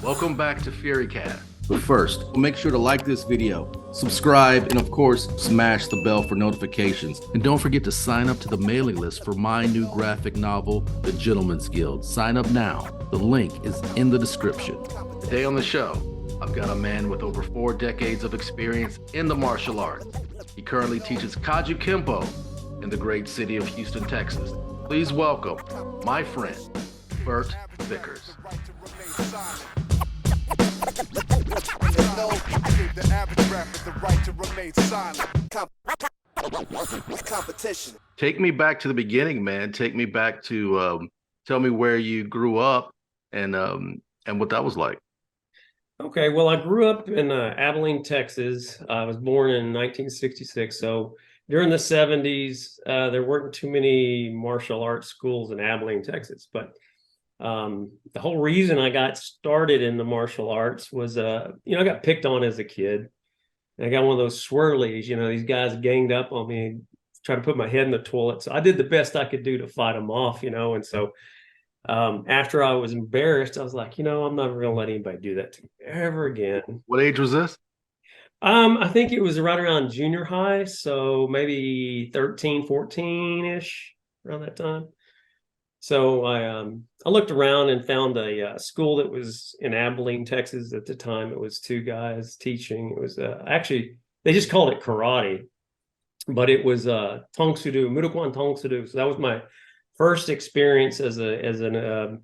Welcome back to FURYCAST. But first, make sure to like this video, subscribe, and of course, smash the bell for notifications. And don't forget to sign up to the mailing list for my new graphic novel, The Gentleman's Guild. Sign up now. The link is in the description. Today on the show, I've got a man with over 4 decades of experience in the martial arts. He currently teaches Kajukenpo in the great city of Houston, Texas. Please welcome my friend, Burt Vickers. Take me back to the beginning, man. Take me back to tell me where you grew up and what that was like. Okay, well, I grew up in Abilene, Texas. I was born in 1966. So during the 70s, there weren't too many martial arts schools in Abilene, Texas. But the whole reason I got started in the martial arts was, I got picked on as a kid. And I got one of those swirlies, these guys ganged up on me and tried to put my head in the toilet. So I did the best I could do to fight them off, and so after I was embarrassed, I was like, I'm never going to let anybody do that to me ever again. What age was this? I think it was right around junior high, so maybe 13, 14-ish, around that time. So I looked around and found a school that was in Abilene, Texas at the time. It was 2 guys teaching. It was actually, they just called it karate, but it was Tong Sudo, Mudokwan Tong Sudo. So that was my first experience as a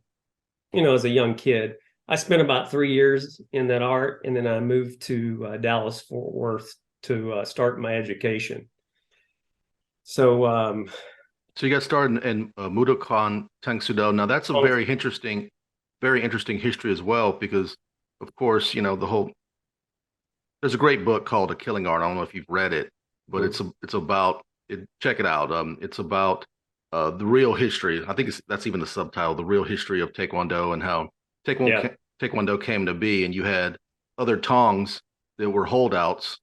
young kid. I spent about 3 years in that art, and then I moved to Dallas, Fort Worth to start my education. So you got started in Mudokwan Tang Sudo. Now that's a very interesting history as well, because of course, there's a great book called A Killing Art. I don't know if you've read it, but it's about it. Check it out. It's about the real history. I think that's even the subtitle, The Real History of Taekwondo and how Taekwondo came to be. And you had other Tongs that were holdouts,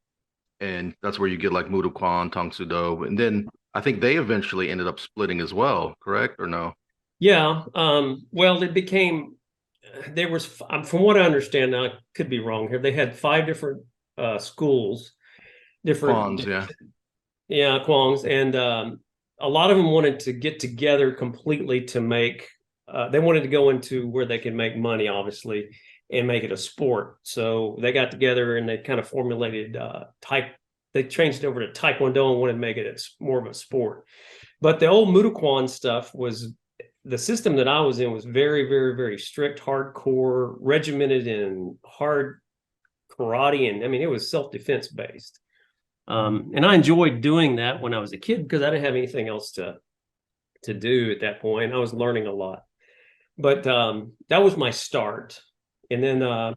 and that's where you get like Mudokwan, Tang Sudo. And then I think they eventually ended up splitting as well, correct or no? Yeah. Well, there was, from what I understand now, I could be wrong here, they had 5 different schools, Kwans, yeah, Kwongs, and a lot of them wanted to get together completely to make, they wanted to go into where they could make money, obviously, and make it a sport. So they got together and they kind of formulated they changed it over to Taekwondo and wanted to make it more of a sport. But the old Mudokwan stuff was, the system that I was in was very, very, very strict, hardcore, regimented in hard karate. And I mean, it was self-defense based. And I enjoyed doing that when I was a kid because I didn't have anything else to do at that point. I was learning a lot. But that was my start. And then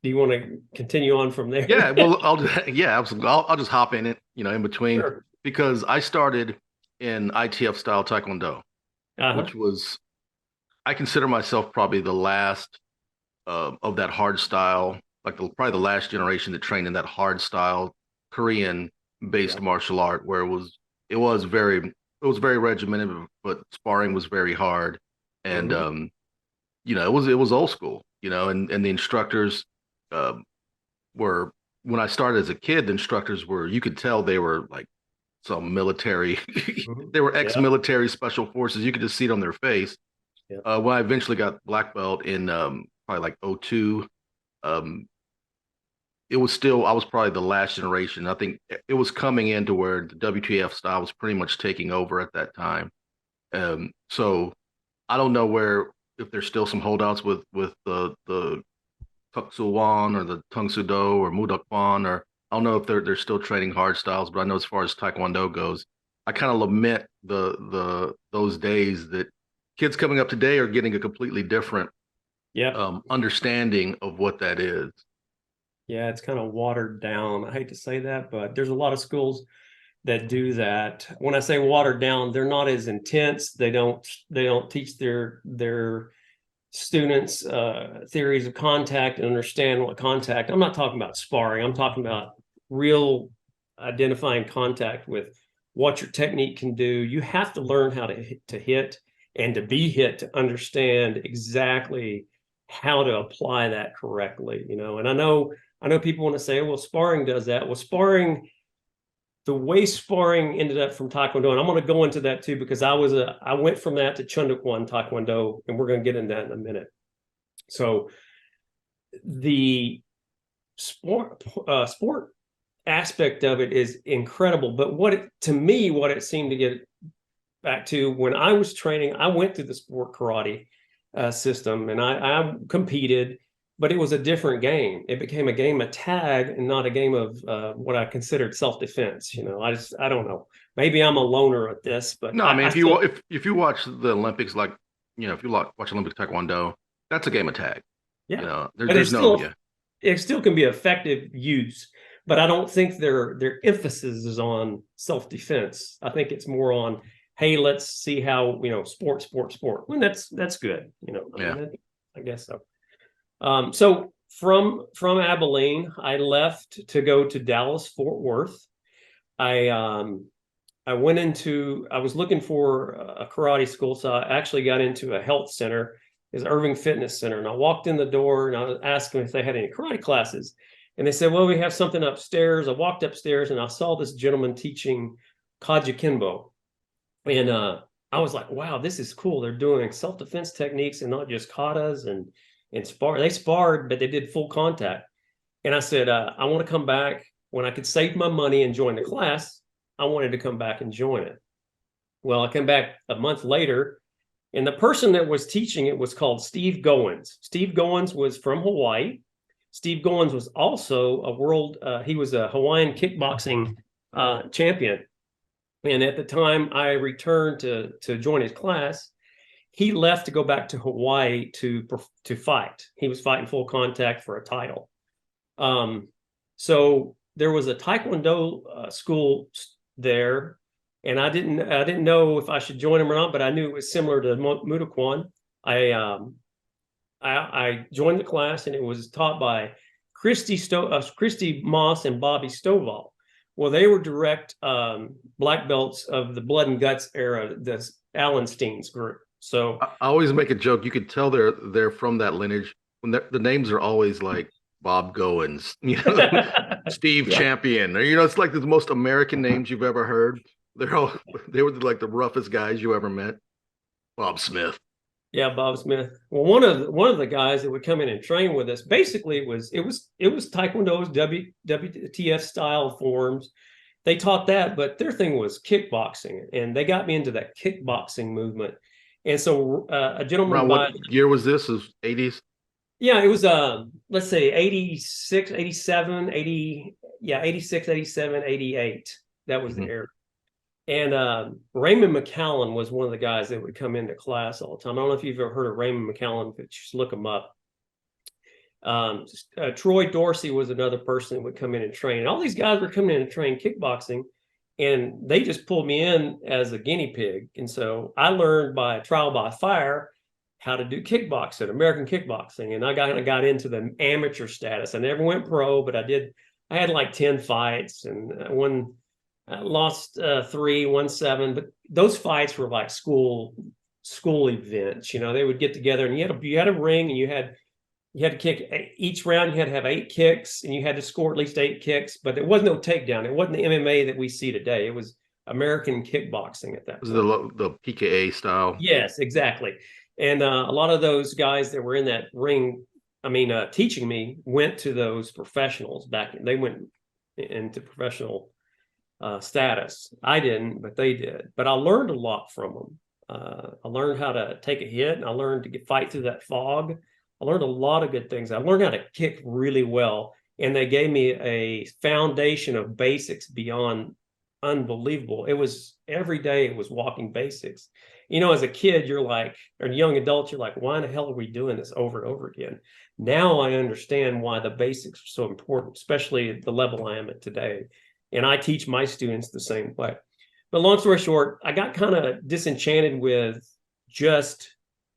do you want to continue on from there? Yeah, well, I'll just hop in it, in between, Sure. Because I started in ITF style Taekwondo, which was, I consider myself probably the last of that hard style, like probably the last generation that trained in that hard style Korean based martial art, where it was very regimented, but sparring was very hard, and it was old school, and the instructors were, when I started as a kid, the instructors were, you could tell they were like some military, they were ex-military special forces. You could just see it on their face. When I eventually got black belt in probably like 02, it was still, I was probably the last generation. I think it was coming into where the WTF style was pretty much taking over at that time. So I don't know if there's still some holdouts with the Tuksuwan or the Tang Sudo or Mudokwan, or I don't know if they're still training hard styles, but I know as far as Taekwondo goes, I kind of lament those days that kids coming up today are getting a completely different understanding of what that is. Yeah, it's kind of watered down. I hate to say that, but there's a lot of schools that do that. When I say watered down, they're not as intense. They don't teach their students theories of contact and understand what contact. I'm not talking about sparring. I'm talking about real identifying contact with what your technique can do. You have to learn how to hit and to be hit to understand exactly how to apply that correctly, you know. And I know people want to say, well, sparring does that. Well, sparring, the way sparring ended up from Taekwondo, and I'm going to go into that too, because I went from that to Chundukwan Taekwondo, and we're going to get into that in a minute. So the sport aspect of it is incredible. But what it seemed to get back to, when I was training, I went through the sport karate system, and I competed, but it was a different game. It became a game of tag and not a game of what I considered self-defense. You know, I don't know. Maybe I'm a loner at this, but no, I mean, if you watch the Olympics, like, you know, if you watch Olympic Taekwondo, that's a game of tag. yeah, You know, it still can be effective use, but I don't think their emphasis is on self-defense. I think it's more on, hey, let's see how, you know, sport. Well, that's good. You know, yeah. I guess so. So from Abilene, I left to go to Dallas, Fort Worth. I was looking for a karate school, so I actually got into a health center, is Irving Fitness Center. And I walked in the door and I was asking if they had any karate classes. And they said, well, we have something upstairs. I walked upstairs and I saw this gentleman teaching Kajukenbo. And I was like, wow, this is cool. They're doing self-defense techniques and not just katas and spar. They sparred, but they did full contact. And I said, I want to come back when I could save my money and join the class. I wanted to come back and join it. Well, I came back a month later, and the person that was teaching it was called Steve Goins. Steve Goins was from Hawaii. Steve Goins was also he was a Hawaiian kickboxing champion. And at the time I returned to join his class, he left to go back to Hawaii to fight. He was fighting full contact for a title. So there was a Taekwondo school there, and I didn't know if I should join him or not, but I knew it was similar to Mudokwan. I joined the class, and it was taught by Christy Moss and Bobby Stovall. Well, they were direct black belts of the Blood and Guts era, the Allenstein's group. So I always make a joke. You could tell they're from that lineage when the names are always like Bob Goins, you know, Steve Champion, or, you know, it's like the most American names you've ever heard. They were like the roughest guys you ever met. Bob Smith. Yeah, Bob Smith. Well, one of the guys that would come in and train with us, basically it was Taekwondo's WTF style forms. They taught that, but their thing was kickboxing, and they got me into that kickboxing movement. And so a gentleman Around what year was this? Is 80s? Yeah, it was let's say 86, 87, 80, yeah, 86, 87, 88. That was the era. And Raymond McCallum was one of the guys that would come into class all the time. I don't know if you've ever heard of Raymond McCallum, but just look him up. Troy Dorsey was another person that would come in and train. And all these guys were coming in and train kickboxing, and they just pulled me in as a guinea pig. And so I learned by trial by fire how to do kickboxing, American kickboxing. And I got into the amateur status. I never went pro, but I had like 10 fights, and I lost 3, won 7. But those fights were like school events. You know, they would get together, and you had a ring, and you had to kick each round. You had to have 8 kicks, and you had to score at least 8 kicks. But there was no takedown. It wasn't the MMA that we see today. It was American kickboxing at that point. It was the PKA style. Yes, exactly. And a lot of those guys that were in that ring, teaching me, went to those professionals back. They went into professional status. I didn't, but they did. But I learned a lot from them. I learned how to take a hit, and I learned to fight through that fog. I learned a lot of good things. I learned how to kick really well, and they gave me a foundation of basics beyond unbelievable. It was every day. It was walking basics. You know, as a kid, you're like, or a young adult, you're like, why in the hell are we doing this over and over again? Now I understand why the basics are so important, especially at the level I am at today. And I teach my students the same way. But long story short, I got kind of disenchanted with just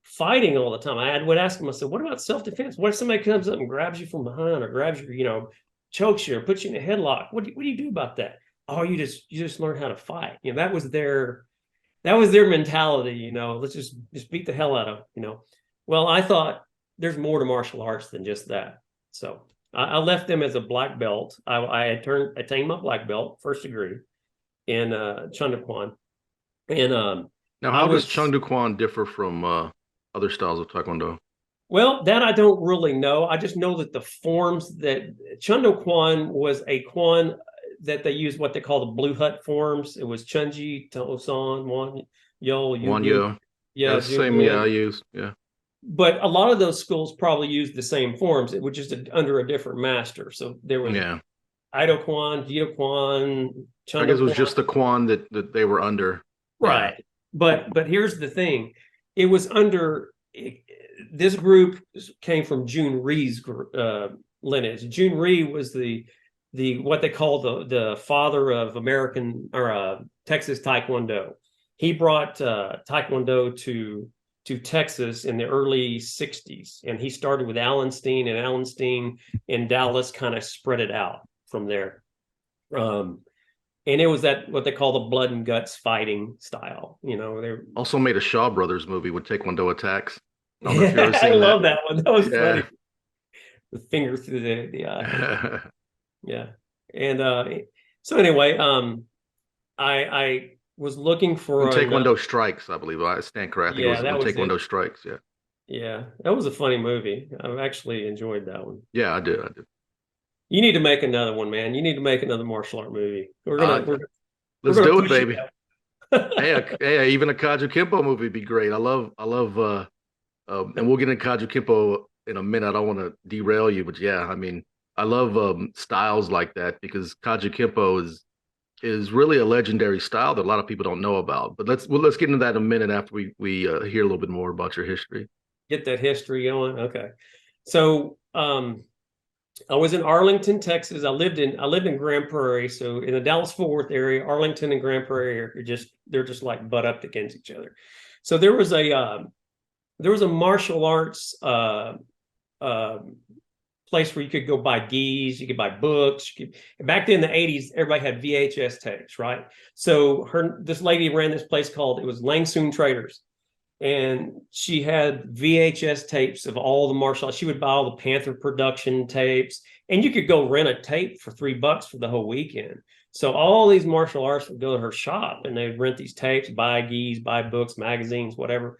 fighting all the time. I would ask them, I said, what about self-defense? What if somebody comes up and grabs you from behind, or grabs you, chokes you, or puts you in a headlock? What do you do about that? Oh, you just learn how to fight. That was their mentality. Let's just beat the hell out of. Well, I thought, there's more to martial arts than just that. So I left them as a black belt. I attained my black belt, first degree, in Chundaquan. And Now, how does Chung Do Kwan differ from other styles of Taekwondo? Well, that I don't really know. I just know that the forms that Chundo Kwan was a Kwan that they used what they call the Blue Hut forms. It was Chunji, Tosan, Wan Yo, Wan Yugu. Yo. Yeah, same. Yeah, I used. Yeah. But a lot of those schools probably used the same forms. It was just under a different master. So there was Ido Kwan, Jito Kwan, Chundo I guess it was just the Kwan that they were under. Right. Yeah. But here's the thing. It was under this group came from Jun Rhee's lineage. Jun Rhee was the what they call the father of American or Texas Taekwondo. He brought Taekwondo to Texas in the early 60s, and he started with Allenstein, and Allenstein in Dallas kind of spread it out from there. And it was that what they call the blood and guts fighting style. You know, they also made a Shaw Brothers movie with Taekwondo attacks. I don't know if you've ever seen love that one. That was funny. The finger through the eye. Yeah. And so anyway, I was looking for Taekwondo Strikes, I believe. I stand correct. Yeah, that was Taekwondo Strikes. Yeah. Yeah, that was a funny movie. I've actually enjoyed that one. Yeah, I did. You need to make another one, man. You need to make another martial art movie. Let's do it, baby. Hey, even a Kajukempo movie would be great. I love, and we'll get into Kajukempo in a minute. I don't want to derail you, but yeah, I mean, I love styles like that because Kajukempo is really a legendary style that a lot of people don't know about. But let's get into that in a minute after we hear a little bit more about your history. Get that history going. Okay, so I was in Arlington, Texas. I lived in Grand Prairie, so in the Dallas-Fort Worth area, Arlington and Grand Prairie are they're just like butt up against each other. So there was a martial arts place where you could go buy gis, you could buy books. Back then in the 80s, everybody had VHS tapes, right? So this lady ran this place called, it was Lang Soon Traders. And she had VHS tapes of all the martial arts. She would buy all the Panther production tapes, and you could go rent a tape for $3 for the whole weekend. So all these martial arts would go to her shop, and they'd rent these tapes, buy gis, buy books, magazines, whatever.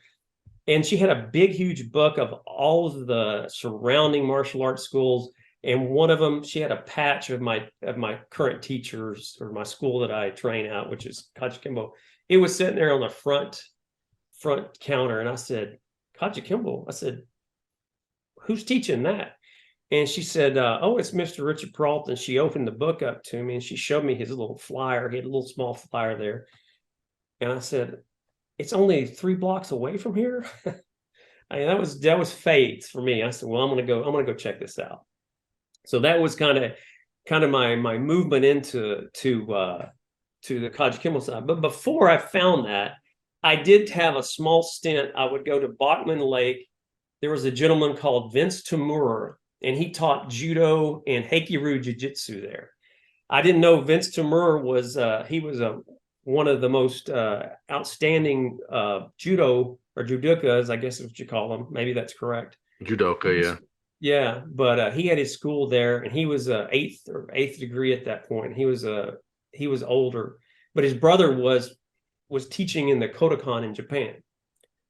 And she had a big, huge book of all of the surrounding martial arts schools. And one of them, she had a patch of my current teachers or my school that I train at, which is Kajukenbo. It was sitting there on the front counter, and I said, Kajukenbo. I said, who's teaching that? And she said, oh, it's Mr. Richard Peralta. And she opened the book up to me, and she showed me his little flyer. He had a little small flyer there. And I said, it's only 3 blocks away from here. I mean, that was fate for me. I said, well, I'm gonna go check this out. So that was kind of my movement into the Kajukenbo side. But before I found that, I did have a small stint. I would go to Bachman Lake. There was a gentleman called Vince Tamura, and he taught judo and Haikiru jiu-jitsu there. I didn't know Vince Tamura was one of the most outstanding judo or judokas, I guess is what you call them. Maybe that's correct. Judoka, yeah. Yeah, but he had his school there, and he was eighth degree at that point. He was older, but his brother was teaching in the Kodokan in Japan,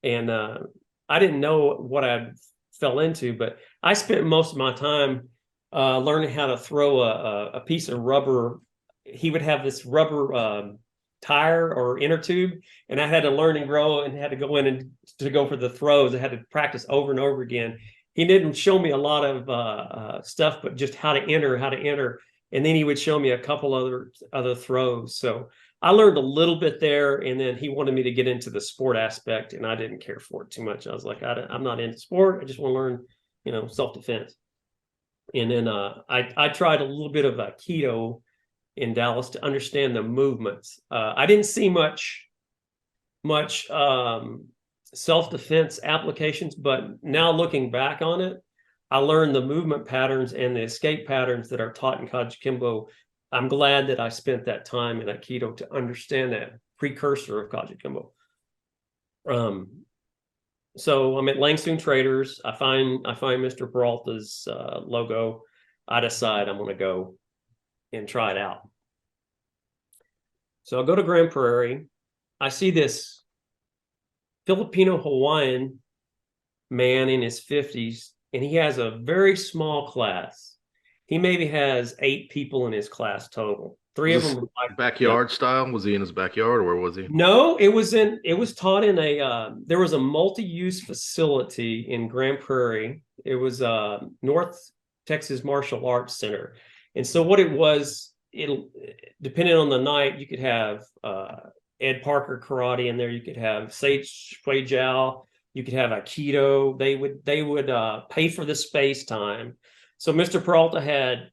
and I didn't know what I fell into, but I spent most of my time learning how to throw a piece of rubber. He would have this rubber tire or inner tube, and I had to learn and grow and had to go in and to go for the throws. I had to practice over and over again. He didn't show me a lot of stuff, but just how to enter, and then he would show me a couple other throws. So I learned a little bit there, and then he wanted me to get into the sport aspect, and I didn't care for it too much. I was like, I'm not into sport. I just want to learn, self-defense. And then I tried a little bit of Aikido in Dallas to understand the movements. I didn't see much self-defense applications, but now looking back on it, I learned the movement patterns and the escape patterns that are taught in Kajukenbo. I'm glad that I spent that time in Aikido to understand that precursor of Kajukenbo. So I'm at Langston Traders. I find Mr. Peralta's logo. I decide I'm going to go and try it out. So I go to Grand Prairie. I see this Filipino Hawaiian man in his 50s, and he has a very small class. He maybe has 8 people in his class total. 3 of them were backyard style. Was he in his backyard, or where was he? No, it was taught in there was a multi-use facility in Grand Prairie. It was North Texas Martial Arts Center. And so what it was, depending on the night, you could have Ed Parker karate in there, you could have Sage Shui Jiao, you could have Aikido. They would pay for the space time. So Mr. Peralta had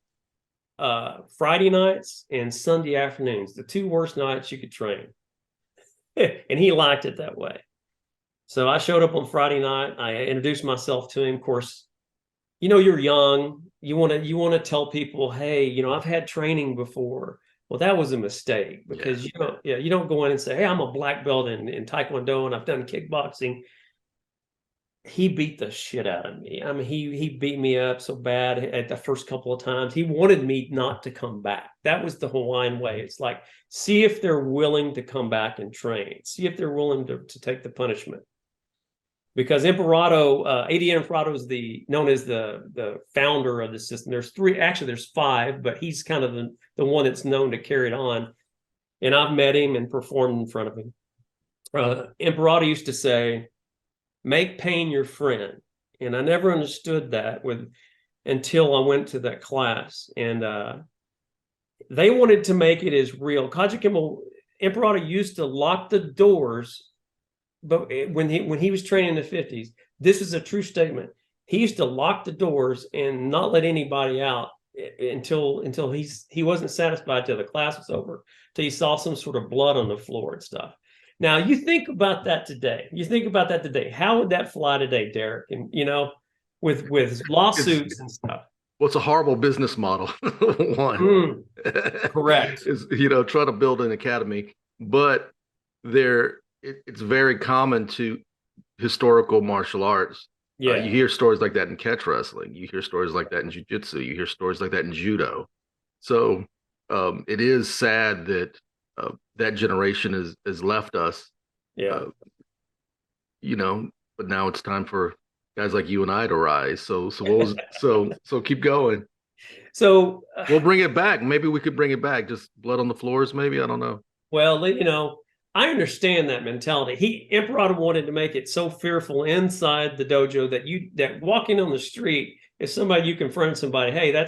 Friday nights and Sunday afternoons, the 2 worst nights you could train. And he liked it that way. So I showed up on Friday night. I introduced myself to him. Of course, you're young. You want to tell people, hey, I've had training before. Well, that was a mistake, because you don't go in and say, hey, I'm a black belt in Taekwondo and I've done kickboxing. He beat the shit out of me. I mean, he beat me up so bad at the first couple of times. He wanted me not to come back. That was the Hawaiian way. It's like, see if they're willing to come back and train. See if they're willing to take the punishment. Because Imperato, AD Imperato is known as the founder of the system. There's 3, actually there's 5, but he's kind of the one that's known to carry it on. And I've met him and performed in front of him. Imperato used to say, make pain your friend. And I never understood that until I went to that class. And they wanted to make it as real. Kajukenbo, Imperato used to lock the doors, but when he was training in the 50s, this is a true statement. He used to lock the doors and not let anybody out until he wasn't satisfied till the class was over, till he saw some sort of blood on the floor and stuff. Now, you think about that today. How would that fly today, Derrick? And, with lawsuits and stuff. Well, it's a horrible business model. One. Correct. Is, try to build an academy. But it's very common to historical martial arts. Yeah. You hear stories like that in catch wrestling. You hear stories like that in jiu-jitsu. You hear stories like that in judo. So it is sad that that generation has left us. Yeah. But now it's time for guys like you and I to rise. So keep going. So we'll bring it back. Maybe we could bring it back. Just blood on the floors, maybe. I don't know. Well, I understand that mentality. Imperator wanted to make it so fearful inside the dojo that walking on the street, if you confront somebody, hey,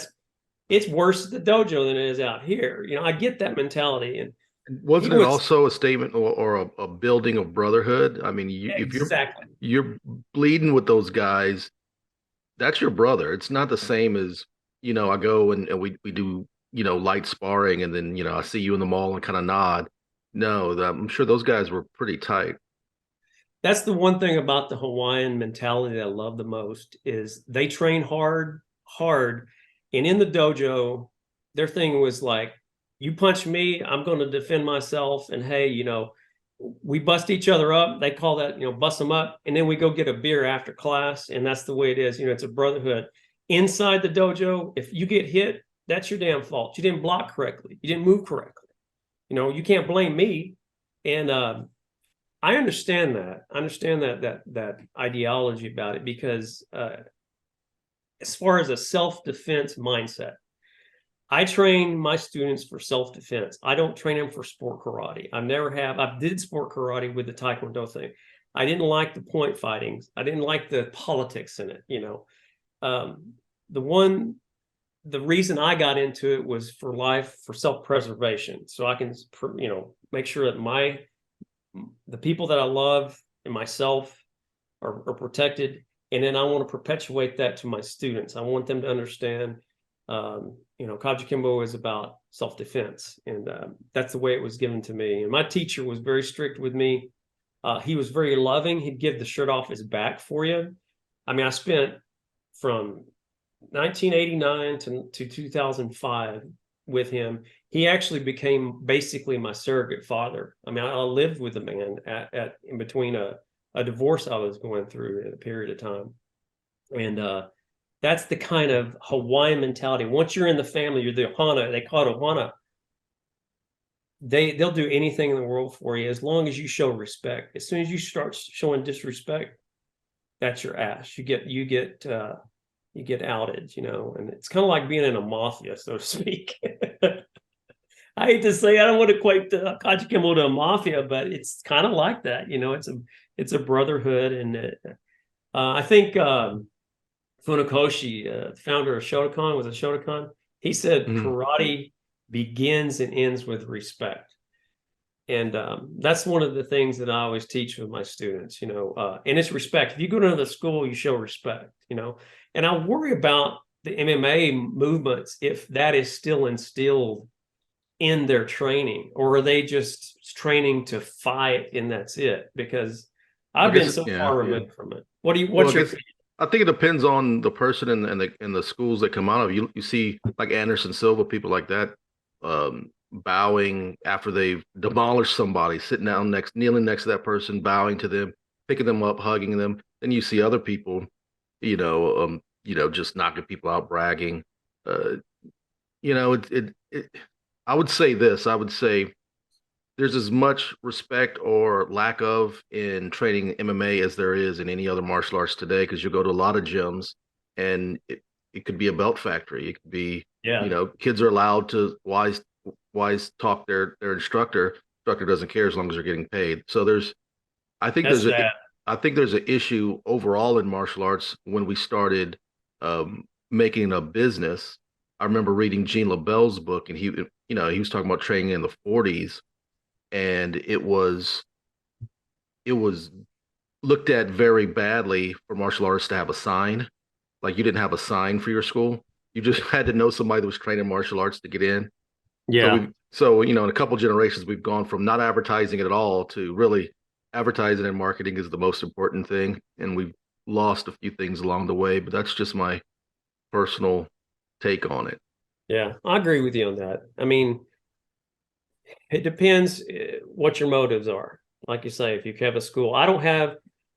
it's worse at the dojo than it is out here. I get that mentality. And wasn't it also a statement or a building of brotherhood? I mean, if you're bleeding with those guys, that's your brother. It's not the same as, I go and we do, light sparring, and then, I see you in the mall and kind of nod. No, I'm sure those guys were pretty tight. That's the one thing about the Hawaiian mentality that I love the most is they train hard. And in the dojo, their thing was like, you punch me, I'm going to defend myself. And hey, we bust each other up. They call that, bust them up. And then we go get a beer after class. And that's the way it is. It's a brotherhood. Inside the dojo, if you get hit, that's your damn fault. You didn't block correctly. You didn't move correctly. You can't blame me. And I understand that. I understand that ideology about it, because as far as a self-defense mindset, I train my students for self-defense. I don't train them for sport karate. I never have. I did sport karate with the Taekwondo thing. I didn't like the point fightings. I didn't like the politics in it. The reason I got into it was for self-preservation. So I can, make sure that the people that I love and myself are protected. And then I want to perpetuate that to my students. I want them to understand, Kajukembo is about self-defense. And that's the way it was given to me. And my teacher was very strict with me. He was very loving. He'd give the shirt off his back for you. I mean, I spent from 1989 to 2005 with him. He actually became basically my surrogate father. I mean, I lived with the man in between a a divorce I was going through in a period of time. And that's the kind of Hawaiian mentality. Once you're in the family, you're the Ohana. They call it Ohana. They'll do anything in the world for you as long as you show respect. As soon as you start showing disrespect, that's your ass. You get outed, you know, and it's kind of like being in a mafia, so to speak. I hate to say I don't want to equate the Kajukenbo to a mafia, but it's kind of like that, you know. It's a brotherhood, and I think Funakoshi, founder of Shotokan, was a Shotokan. He said karate begins and ends with respect. And that's one of the things that I always teach with my students, you know, and it's respect. If you go to another school, you show respect, you know. And I worry about the MMA movements if that is still instilled in their training, or are they just training to fight and that's it? Because I've been so far removed from it. What's your opinion? I think it depends on the person and the schools that come out of. You see like Anderson Silva, people like that, bowing after they've demolished somebody, sitting down kneeling next to that person, bowing to them, picking them up, hugging them. Then you see other people, just knocking people out, bragging. I would say this. I would say there's as much respect or lack of in training MMA as there is in any other martial arts today, because you go to a lot of gyms and it could be a belt factory. It could be, kids are allowed to wise talk their instructor. Instructor doesn't care as long as they're getting paid. So I think there's an issue overall in martial arts when we started making a business. I remember reading Gene LaBelle's book, and he was talking about training in the 40s, and it was looked at very badly for martial artists to have a sign. Like, you didn't have a sign for your school. You just had to know somebody that was training martial arts to get in. Yeah. So in a couple generations, we've gone from not advertising it at all to really advertising and marketing is the most important thing. And we've lost a few things along the way, but that's just my personal take on it. Yeah, I agree with you on that. I mean, it depends what your motives are. Like you say, if you have a school,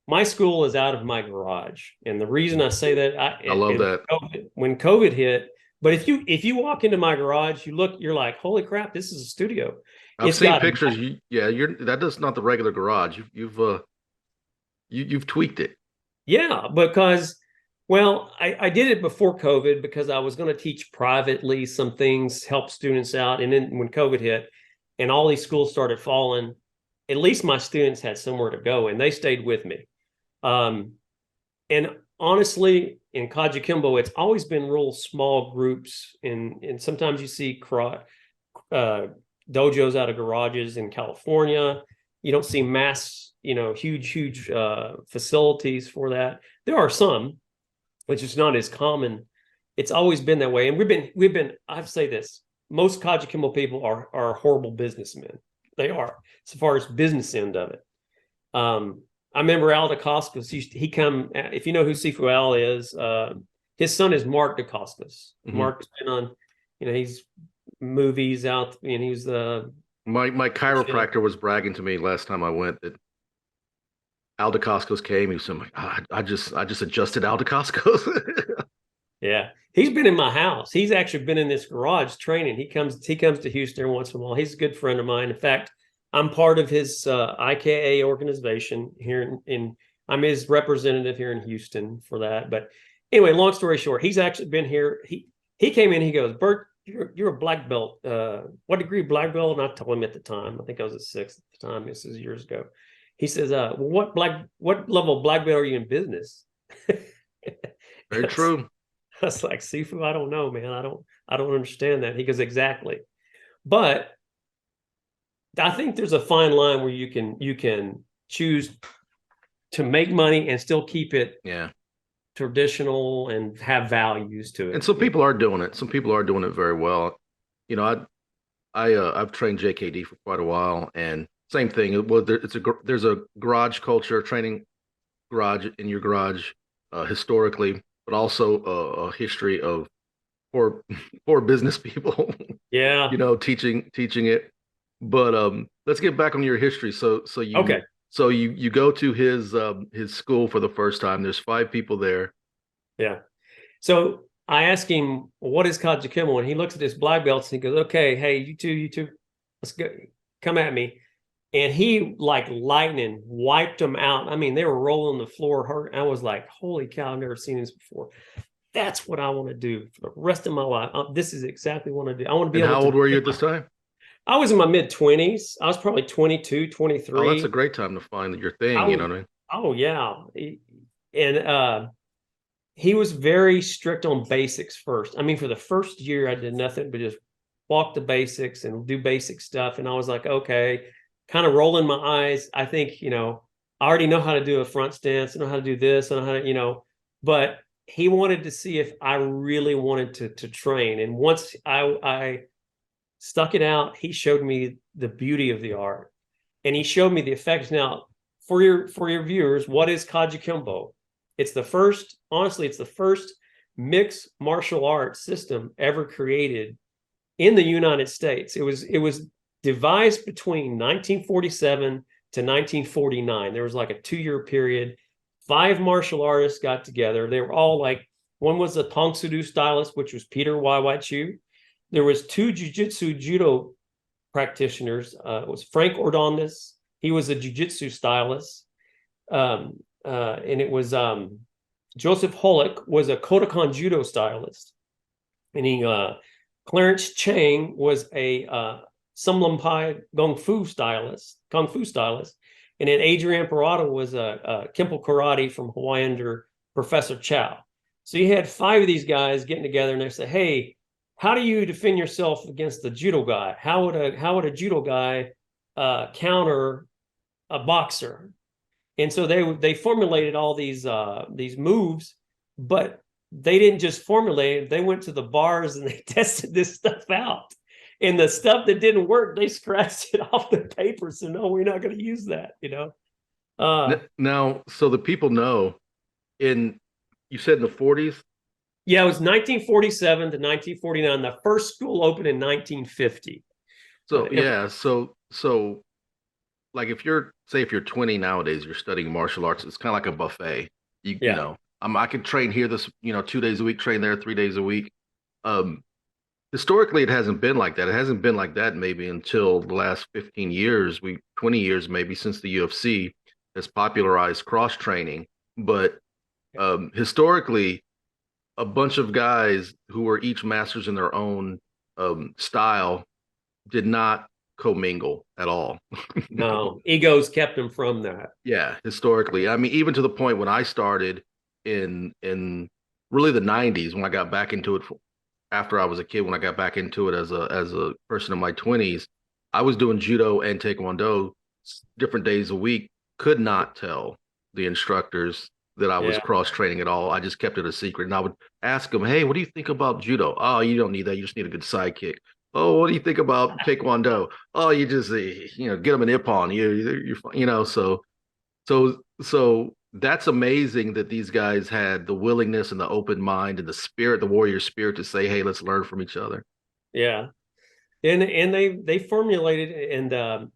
my school is out of my garage. And the reason I say that, I love that. When COVID hit, but if you walk into my garage, you're like, holy crap, this is a studio. I've seen pictures. That's not the regular garage. You've tweaked it. Yeah, because, well, I did it before COVID because I was going to teach privately some things, help students out. And then when COVID hit and all these schools started falling, at least my students had somewhere to go and they stayed with me. And honestly, in Kajukenbo, it's always been real small groups. And sometimes you see dojos out of garages in California. You don't see mass, huge facilities for that. There are some, which is not as common. It's always been that way. And we've been, I have to say this, most Kajukenbo people are horrible businessmen. They are, as far as business end of it. I remember Al DeCoscos, he come, if you know who Sifu Al is, his son is Mark DeCoscos. Mm-hmm. Mark's been on, he's movies out, and he was the... My chiropractor was bragging to me last time I went that Al DeCoscos came. He was like, I just adjusted Al DeCoscos. Yeah, he's been in my house. He's actually been in this garage training. He comes to Houston once in a while. He's a good friend of mine. In fact, I'm part of his IKA organization here I'm his representative here in Houston for that. But anyway, long story short, he's actually been here. He came in. He goes, Burt, you're a black belt. What degree black belt? And I told him at the time. I think I was a 6th at the time. This is years ago. He says, what level of black belt are you in business? Very true. I was like, Sifu, I don't know, man. I don't understand that. He goes, exactly. But I think there's a fine line where you can choose to make money and still keep it traditional and have values to it. And some people are doing it. Some people are doing it very well. I've trained JKD for quite a while, and same thing. Well, there's a garage culture, training garage in your garage historically, but also a history of poor business people. Yeah. Teaching it. But let's get back on your history. So you So you go to his school for the first time. There's 5 people there. Yeah. So I asked him, what is Kajukenbo? And he looks at his black belts and he goes, okay, hey, you two, let's go, come at me. And he, like lightning, wiped them out. I mean, they were rolling the floor hurt. I was like, holy cow, I've never seen this before. That's what I want to do for the rest of my life. This is exactly what I do. I want to be And able to. how old were you at this time? I was in my mid-20s. I was probably 22, 23. Oh, that's a great time to find your thing, you know what I mean? Oh, yeah. And he was very strict on basics first. I mean, for the first year, I did nothing but just walk the basics and do basic stuff. And I was like, okay, kind of rolling my eyes. I think, I already know how to do a front stance. I know how to do this. I know how to, but he wanted to see if I really wanted to train. And once I stuck it out, he showed me the beauty of the art. And he showed me the effects. Now, for your viewers, what is Kajukenbo? It's the first mixed martial arts system ever created in the United States. It was devised between 1947 to 1949. There was like a 2-year period. 5 martial artists got together. They were all like, one was a Tong Soo stylist, which was Peter Y. Chu. There was 2 jiu-jitsu judo practitioners. It was Frank Ordonez. He was a jiu-jitsu stylist. And it was Joseph Holick was a Kodokan judo stylist. And Clarence Chang was a Sumlampai Kung Fu stylist. And then Adrian Peralta was a Kenpo karate from Hawaii under Professor Chow. So you had 5 of these guys getting together and they said, hey, how do you defend yourself against the judo guy? How would a judo guy counter a boxer? And so they formulated all these moves, but they didn't just formulate it. They went to the bars and they tested this stuff out. And the stuff that didn't work, they scratched it off the paper. So no, we're not going to use that, Now, so the people know, you said in the 40s? Yeah, it was 1947 to 1949. The first school opened in 1950. So yeah, so like if you're 20 nowadays, you're studying martial arts, it's kind of like a buffet. You know, I can train here 2 days a week, train there 3 days a week. Historically, it hasn't been like that. It hasn't been like that maybe until the last 15 years, 20 years maybe, since the UFC has popularized cross training. But historically, a bunch of guys who were each masters in their own style did not commingle at all. No, egos kept them from that. Yeah, historically. I mean, even to the point when I started in really the 90s, when I got back into it after I was a kid, when I got back into it as a person in my 20s, I was doing judo and taekwondo different days a week. Could not tell the instructors that I was cross training at all. I just kept it a secret. And I would ask them, hey, what do you think about judo? Oh, you don't need that. You just need a good sidekick. Oh, what do you think about taekwondo? Oh, you just get them an ippon. So that's amazing that these guys had the willingness and the open mind and the spirit, the warrior spirit, to say, hey, let's learn from each other. Yeah. And they formulated, and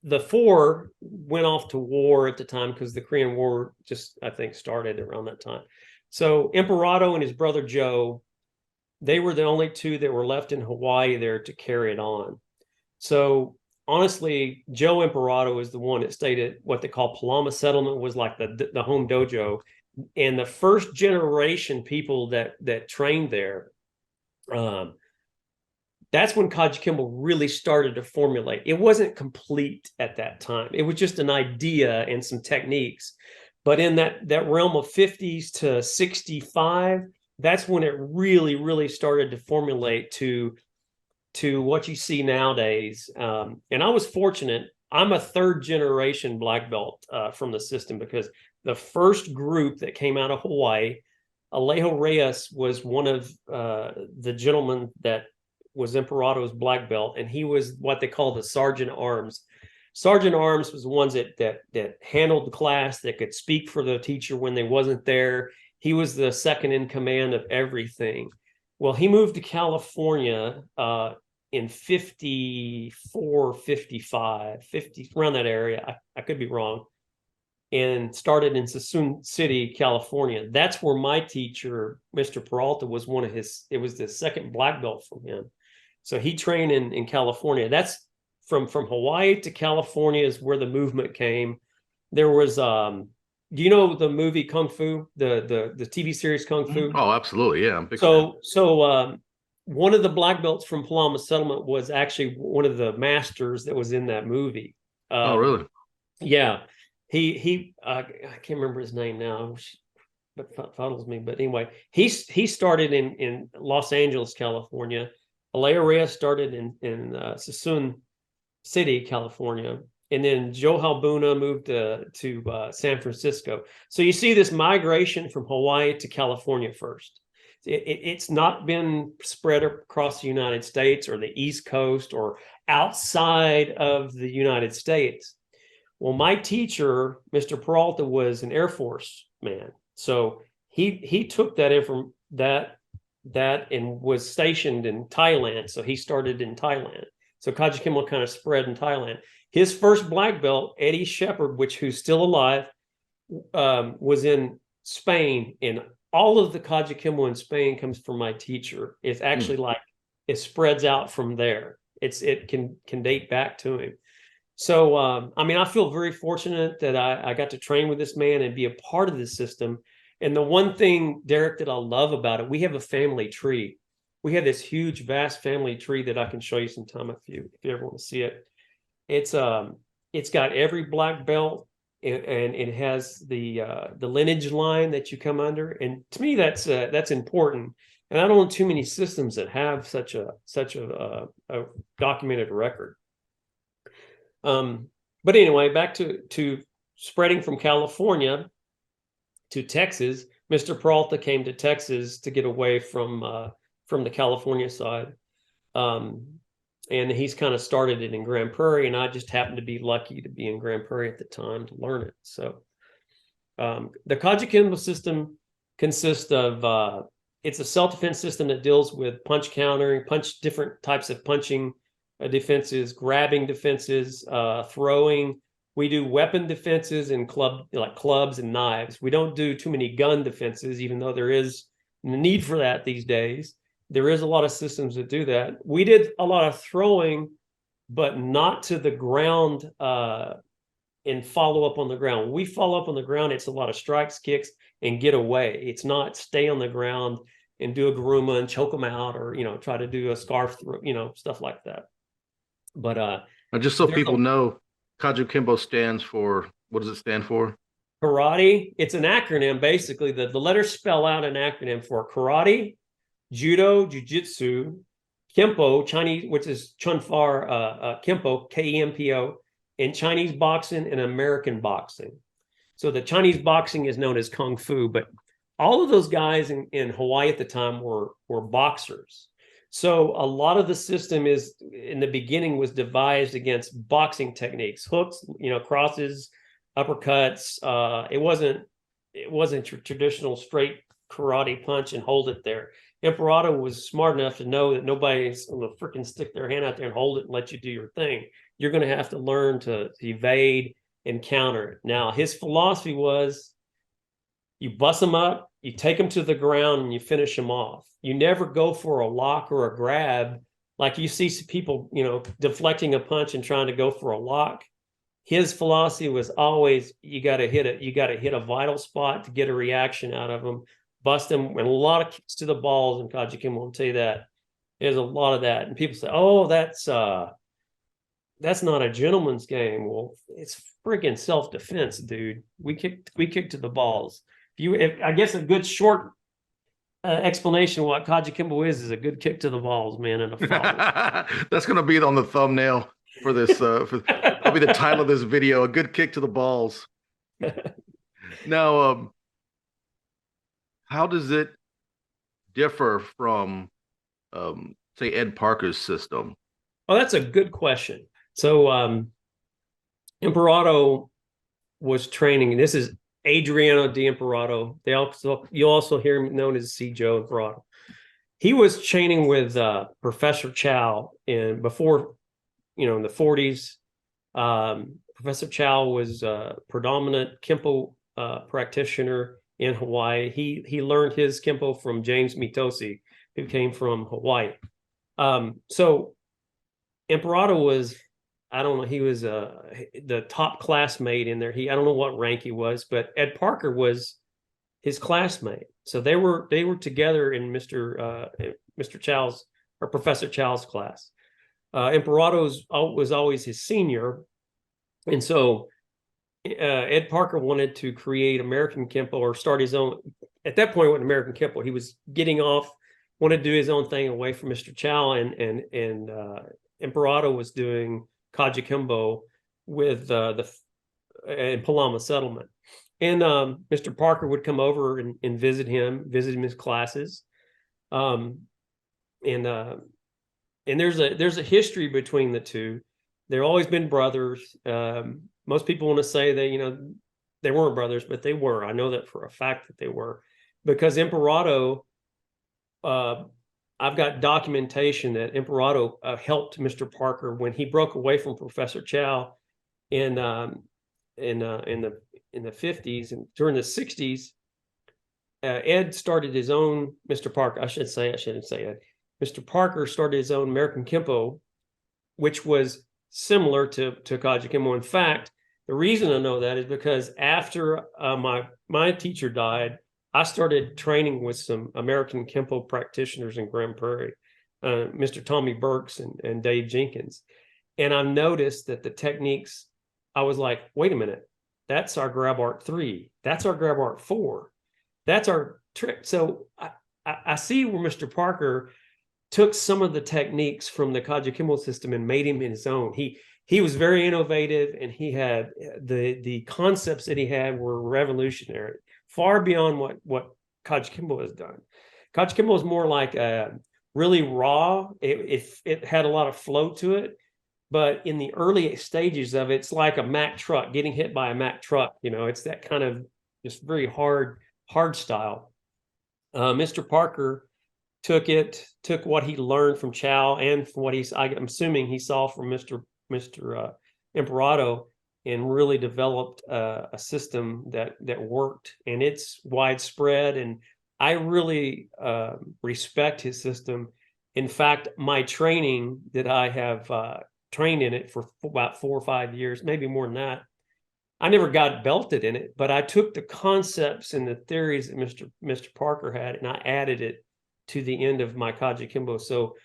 the 4 went off to war at the time because the Korean War just, I think, started around that time. So Imperato and his brother Joe, they were the only 2 that were left in Hawaii there to carry it on. So honestly, Joe Imperato is the one that stayed at what they call Palama Settlement, was like the home dojo. And the first generation people that trained there, that's when Kajukenbo really started to formulate. It wasn't complete at that time. It was just an idea and some techniques. But in that realm of 50s to 65, that's when it really, really started to formulate to what you see nowadays. And I was fortunate. I'm a 3rd generation black belt from the system, because the first group that came out of Hawaii, Alejo Reyes was one of the gentlemen that was Imperato's black belt, and he was what they call the sergeant arms. Sergeant arms was the ones that handled the class, that could speak for the teacher when they wasn't there. He was the second in command of everything. Well, he moved to California in 54, 55, 50, around that area. I could be wrong. And started in Suisun City, California. That's where my teacher, Mr. Peralta, was it was the second black belt from him. So he trained in California. That's from Hawaii to California is where the movement came. There was, do you know the movie Kung Fu, the TV series Kung Fu? Oh, absolutely. Yeah. I'm big fan. One of the black belts from Palama Settlement was actually one of the masters that was in that movie. Oh, really? Yeah. I can't remember his name now, but fuddles me. But anyway, he started in Los Angeles, California. Alea Reyes started in Suisun City, California, and then Joe Halbuna moved to San Francisco. So you see this migration from Hawaii to California first. It's not been spread across the United States or the East Coast or outside of the United States. Well, my teacher, Mr. Peralta, was an Air Force man. So he took that and was stationed in Thailand. So he started in Thailand. So Kajukembo kind of spread in Thailand. His first black belt, Eddie Shepard, who's still alive, was in Spain. And all of the Kajukembo in Spain comes from my teacher. It's actually like it spreads out from there. It can date back to him. So, I mean, I feel very fortunate that I got to train with this man and be a part of this system. And the one thing, Derrick, that I love about it, we have a family tree. We have this huge, vast family tree that I can show you sometime if you ever want to see it. It's got every black belt, and it has the lineage line that you come under. And to me, that's important. And I don't know too many systems that have such a documented record. But anyway, back to spreading from California to Texas. Mr. Peralta came to Texas to get away from the California side. And he's kind of started it in Grand Prairie, and I just happened to be lucky to be in Grand Prairie at the time to learn it. So the Kajukenbo system consists of it's a self-defense system that deals with punch countering, different types of punching defenses, grabbing defenses, throwing. We do weapon defenses and clubs and knives. We don't do too many gun defenses, even though there is a need for that these days. There is a lot of systems that do that. We did a lot of throwing, but not to the ground and follow up on the ground. When we follow up on the ground, it's a lot of strikes, kicks, and get away. It's not stay on the ground and do a garuma and choke them out, or try to do a scarf throw, stuff like that. But just so people know, Kajukenbo stands for, what does it stand for? Karate. It's an acronym, basically. The letters spell out an acronym for karate, judo, jiu-jitsu, Kenpo, Chinese, which is Chunfar, Kenpo, Kempo, and Chinese boxing and American boxing. So the Chinese boxing is known as Kung Fu, but all of those guys in Hawaii at the time were boxers. So a lot of the system in the beginning was devised against boxing techniques, hooks, crosses, uppercuts. It wasn't your traditional straight karate punch and hold it there. Peralta was smart enough to know that nobody's going to freaking stick their hand out there and hold it and let you do your thing. You're going to have to learn to evade and counter it. Now, his philosophy was you bust them up, you take them to the ground, and you finish them off. You never go for a lock or a grab. Like you see some people, deflecting a punch and trying to go for a lock. His philosophy was always, you got to hit it. You got to hit a vital spot to get a reaction out of them. Bust them, and a lot of kicks to the balls. And Kajukenbo will tell you that there's a lot of that. And people say, "Oh, that's not a gentleman's game." Well, it's freaking self-defense, dude. We kick to the balls. I guess a good short explanation of what Kajukenbo is a good kick to the balls, man, and a foul. That's going to be on the thumbnail for this. Probably the title of this video: "A Good Kick to the Balls." Now, how does it differ from, say, Ed Parker's system? Oh, that's a good question. So, Imperato was training. This is Adriano Di Imperato. You'll also hear him known as C. Joe Imperato. he was training with Professor Chow before, in the 40s. Professor Chow was a predominant Kenpo practitioner in Hawaii. He learned his Kenpo from James Mitosi, who came from Hawaii. So Imperato was, I don't know, he was the top classmate in there. I don't know what rank he was, but Ed Parker was his classmate. So they were together in Mr. Chow's or Professor Chow's class. Imperato was always his senior, and so Ed Parker wanted to create American Kenpo or start his own. At that point, with American Kenpo, he was getting off, wanted to do his own thing away from Mr. Chow, and Imperato was doing Kajukembo with in Palama Settlement. And Mr. Parker would come over and visit him his classes. And there's a history between the two. They've always been brothers. Most people want to say that, they weren't brothers, but they were. I know that for a fact that they were, because Imperato, I've got documentation that Imperato helped Mr. Parker when he broke away from Professor Chow in the 50s, and during the 60s, Ed started his own. Mr. Parker, I shouldn't say Ed. Mr. Parker started his own American Kenpo, which was similar to Kajukenbo. In fact, the reason I know that is because after my teacher died, I started training with some American Kenpo practitioners in Grand Prairie, Mr. Tommy Burks and Dave Jenkins. And I noticed that the techniques, I was like, wait a minute, that's our grab art 3. That's our grab art 4. That's our trick. So I see where Mr. Parker took some of the techniques from the Kajukenbo system and made him his own. He was very innovative, and he had the concepts that he had were revolutionary, far beyond what Kajukenbo has done. Kajukenbo is more like really raw. It had a lot of flow to it, but in the early stages of it, it's like a Mack truck getting hit by a Mack truck. It's that kind of just very hard style. Mr. Parker took what he learned from Chow and from what I'm assuming he saw from Mr. Imperato, and really developed a system that worked, and it's widespread. And I really respect his system. In fact, my training that I have trained in it for about 4 or 5 years, maybe more than that, I never got belted in it, but I took the concepts and the theories that Mr. Parker had, and I added it to the end of my Kajukenbo. So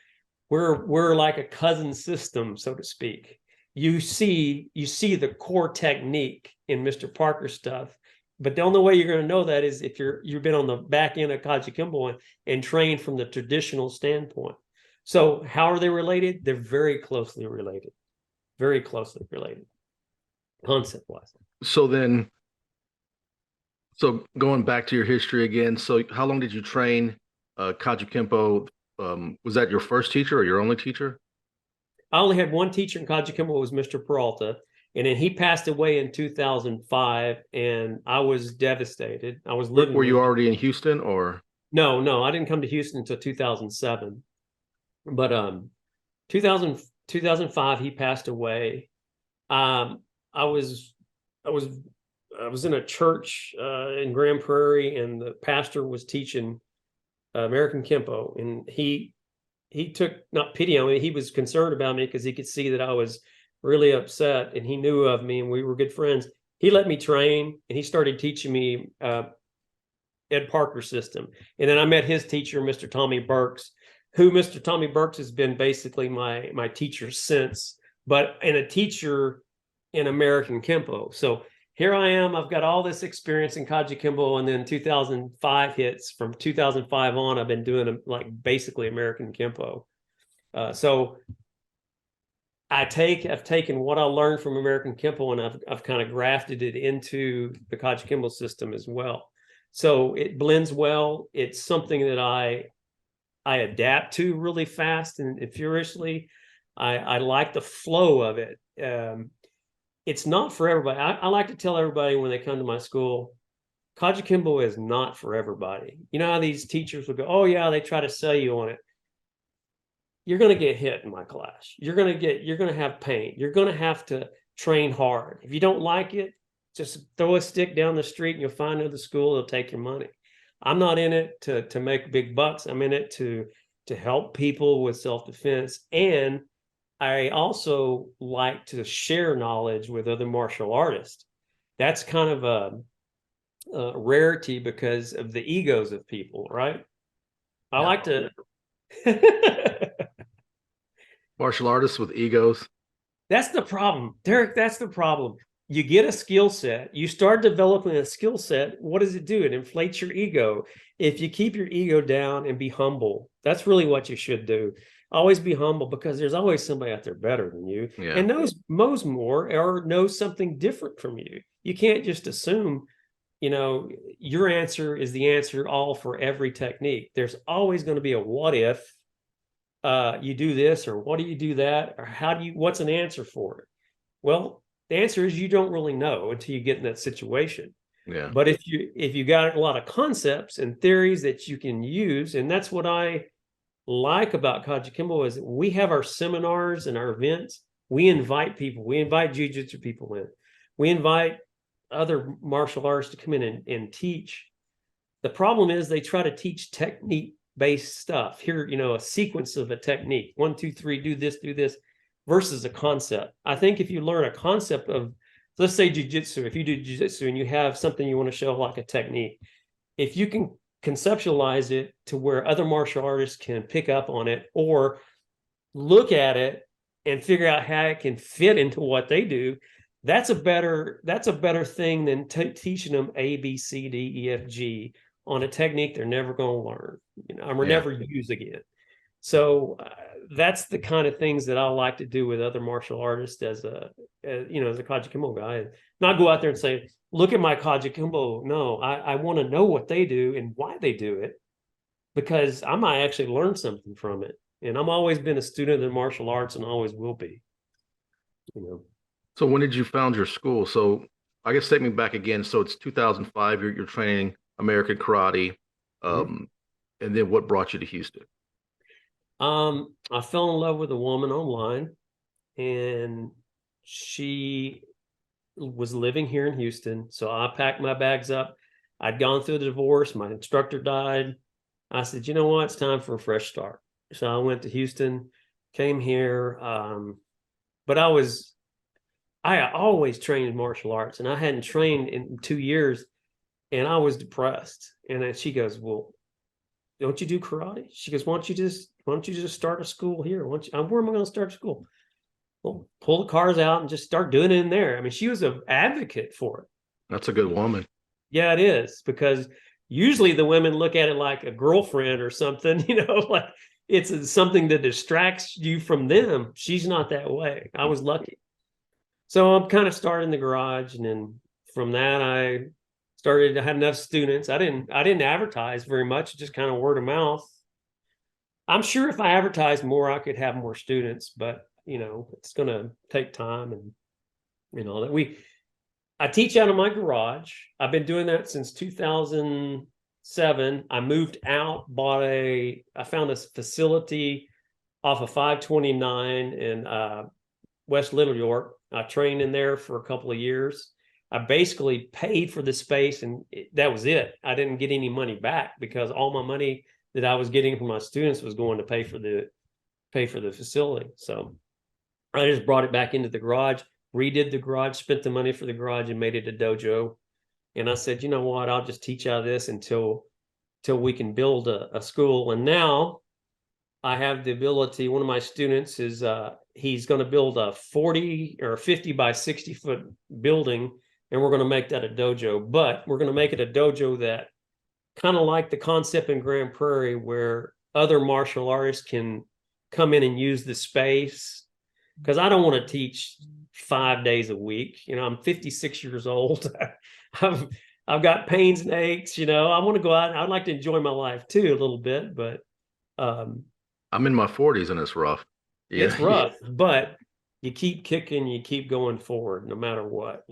we're like a cousin system, so to speak. You see the core technique in Mr. Parker's stuff, but the only way you're going to know that is if you've been on the back end of Kajukenbo and trained from the traditional standpoint. So how are they related? They're very closely related, concept-wise. So going back to your history again, so how long did you train Kajukenbo? Was that your first teacher or your only teacher? I only had one teacher in Kajukenbo, was Mr. Peralta, and then he passed away in 2005, and I was devastated. I was living. Were you already in Houston, or? No, I didn't come to Houston until 2007. But 2005, he passed away. I was in a church in Grand Prairie, and the pastor was teaching American Kenpo, and he took not pity on me. He was concerned about me because he could see that I was really upset, and he knew of me, and we were good friends. He let me train, and he started teaching me Ed Parker's system. And then I met his teacher, Mr. Tommy Burks, who Mr. Tommy Burks has been basically my teacher since, but and a teacher in American Kenpo. So here I am. I've got all this experience in Kajukenbo, and then 2005 hits. From 2005 on, I've been doing like basically American Kenpo. So I've taken what I learned from American Kenpo, and I've kind of grafted it into the Kajukenbo system as well. So it blends well. It's something that I adapt to really fast and furiously. I like the flow of it. It's not for everybody. I like to tell everybody when they come to my school, Kajukenbo is not for everybody. You know how these teachers will go, oh yeah, they try to sell you on it. You're going to get hit in my class. You're going to have pain. You're going to have to train hard. If you don't like it, just throw a stick down the street and you'll find another school that'll take your money. I'm not in it to make big bucks. I'm in it to help people with self-defense. And I also like to share knowledge with other martial artists. That's kind of a rarity because of the egos of people, right? I like to martial artists with egos. That's the problem, Derrick. That's the problem. You get a skill set, you start developing a skill set. What does it do? It inflates your ego. If you keep your ego down and be humble, that's really what you should do. Always be humble, because there's always somebody out there better than you, and knows more or knows something different from you. You can't just assume, your answer is the answer all for every technique. There's always going to be a what if you do this, or what do you do that, or what's an answer for it? Well, the answer is you don't really know until you get in that situation. Yeah. But if you got a lot of concepts and theories that you can use, and that's what I like about Kajukenbo, is we have our seminars and our events. We invite people. We invite jiu-jitsu people in. We invite other martial arts to come in and teach. The problem is they try to teach technique-based stuff. Here, a sequence of a technique. 1, 2, 3, do this, versus a concept. I think if you learn a concept of, let's say jiu-jitsu, if you do jiu-jitsu and you have something you want to show like a technique, if you can conceptualize it to where other martial artists can pick up on it or look at it and figure out how it can fit into what they do, that's a better thing than teaching them A, B, C, D, E, F, G on a technique they're never going to learn, or never use again. So that's the kind of things that I like to do with other martial artists as a Kajukenbo guy. Not go out there and say, look at my Kajukenbo. No, I want to know what they do and why they do it, because I might actually learn something from it. And I'm always been a student of martial arts and always will be. So when did you found your school? So I guess take me back again. So it's 2005. You're training American karate, and then what brought you to Houston? I fell in love with a woman online, and she was living here in Houston. So I packed my bags up. I'd gone through the divorce. My instructor died. I said, you know what? It's time for a fresh start. So I went to Houston, came here. But I always trained in martial arts, and I hadn't trained in 2 years, and I was depressed. And then she goes, well, don't you do karate? She goes, why don't you just start a school here? Where am I going to start school? Well, pull the cars out and just start doing it in there. I mean, she was an advocate for it. That's a good woman. Yeah, it is, because usually the women look at it like a girlfriend or something, like it's something that distracts you from them. She's not that way. I was lucky. So I'm kind of starting the garage, and then from that I had enough students. I didn't advertise very much, just kind of word of mouth. I'm sure if I advertised more, I could have more students, but it's going to take time and all that. I teach out of my garage. I've been doing that since 2007. I moved out, I found a facility off of 529 in West Little York. I trained in there for a couple of years. I basically paid for the space, and that was it. I didn't get any money back, because all my money that I was getting from my students was going to pay for the facility. So I just brought it back into the garage, redid the garage, spent the money for the garage, and made it a dojo. And I said, you know what? I'll just teach out of this until we can build a school. And now I have the ability. One of my students is he's going to build a 40 or 50 by 60 foot building, and we're going to make that a dojo. But we're going to make it a dojo that kind of like the concept in Grand Prairie, where other martial artists can come in and use the space. Because I don't want to teach 5 days a week. I'm 56 years old. I've got pains and aches. I want to go out. I'd like to enjoy my life too a little bit, but I'm in my 40s and it's rough. Yeah. It's rough, but you keep kicking, you keep going forward no matter what.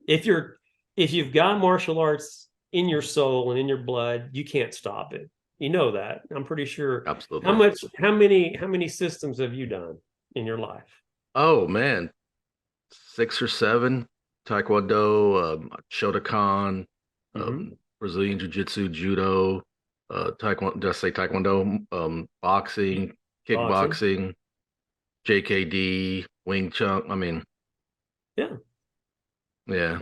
If you've got martial arts in your soul and in your blood. You can't stop it. You know that. I'm pretty sure. Absolutely. How many systems have you done in your life? Oh man, 6 or 7. Taekwondo, Shotokan, Mm-hmm. Brazilian Jiu-Jitsu, Judo, Taekwondo, just say Taekwondo, boxing, Boxing. kickboxing, JKD, Wing Chun. I mean, Yeah. yeah,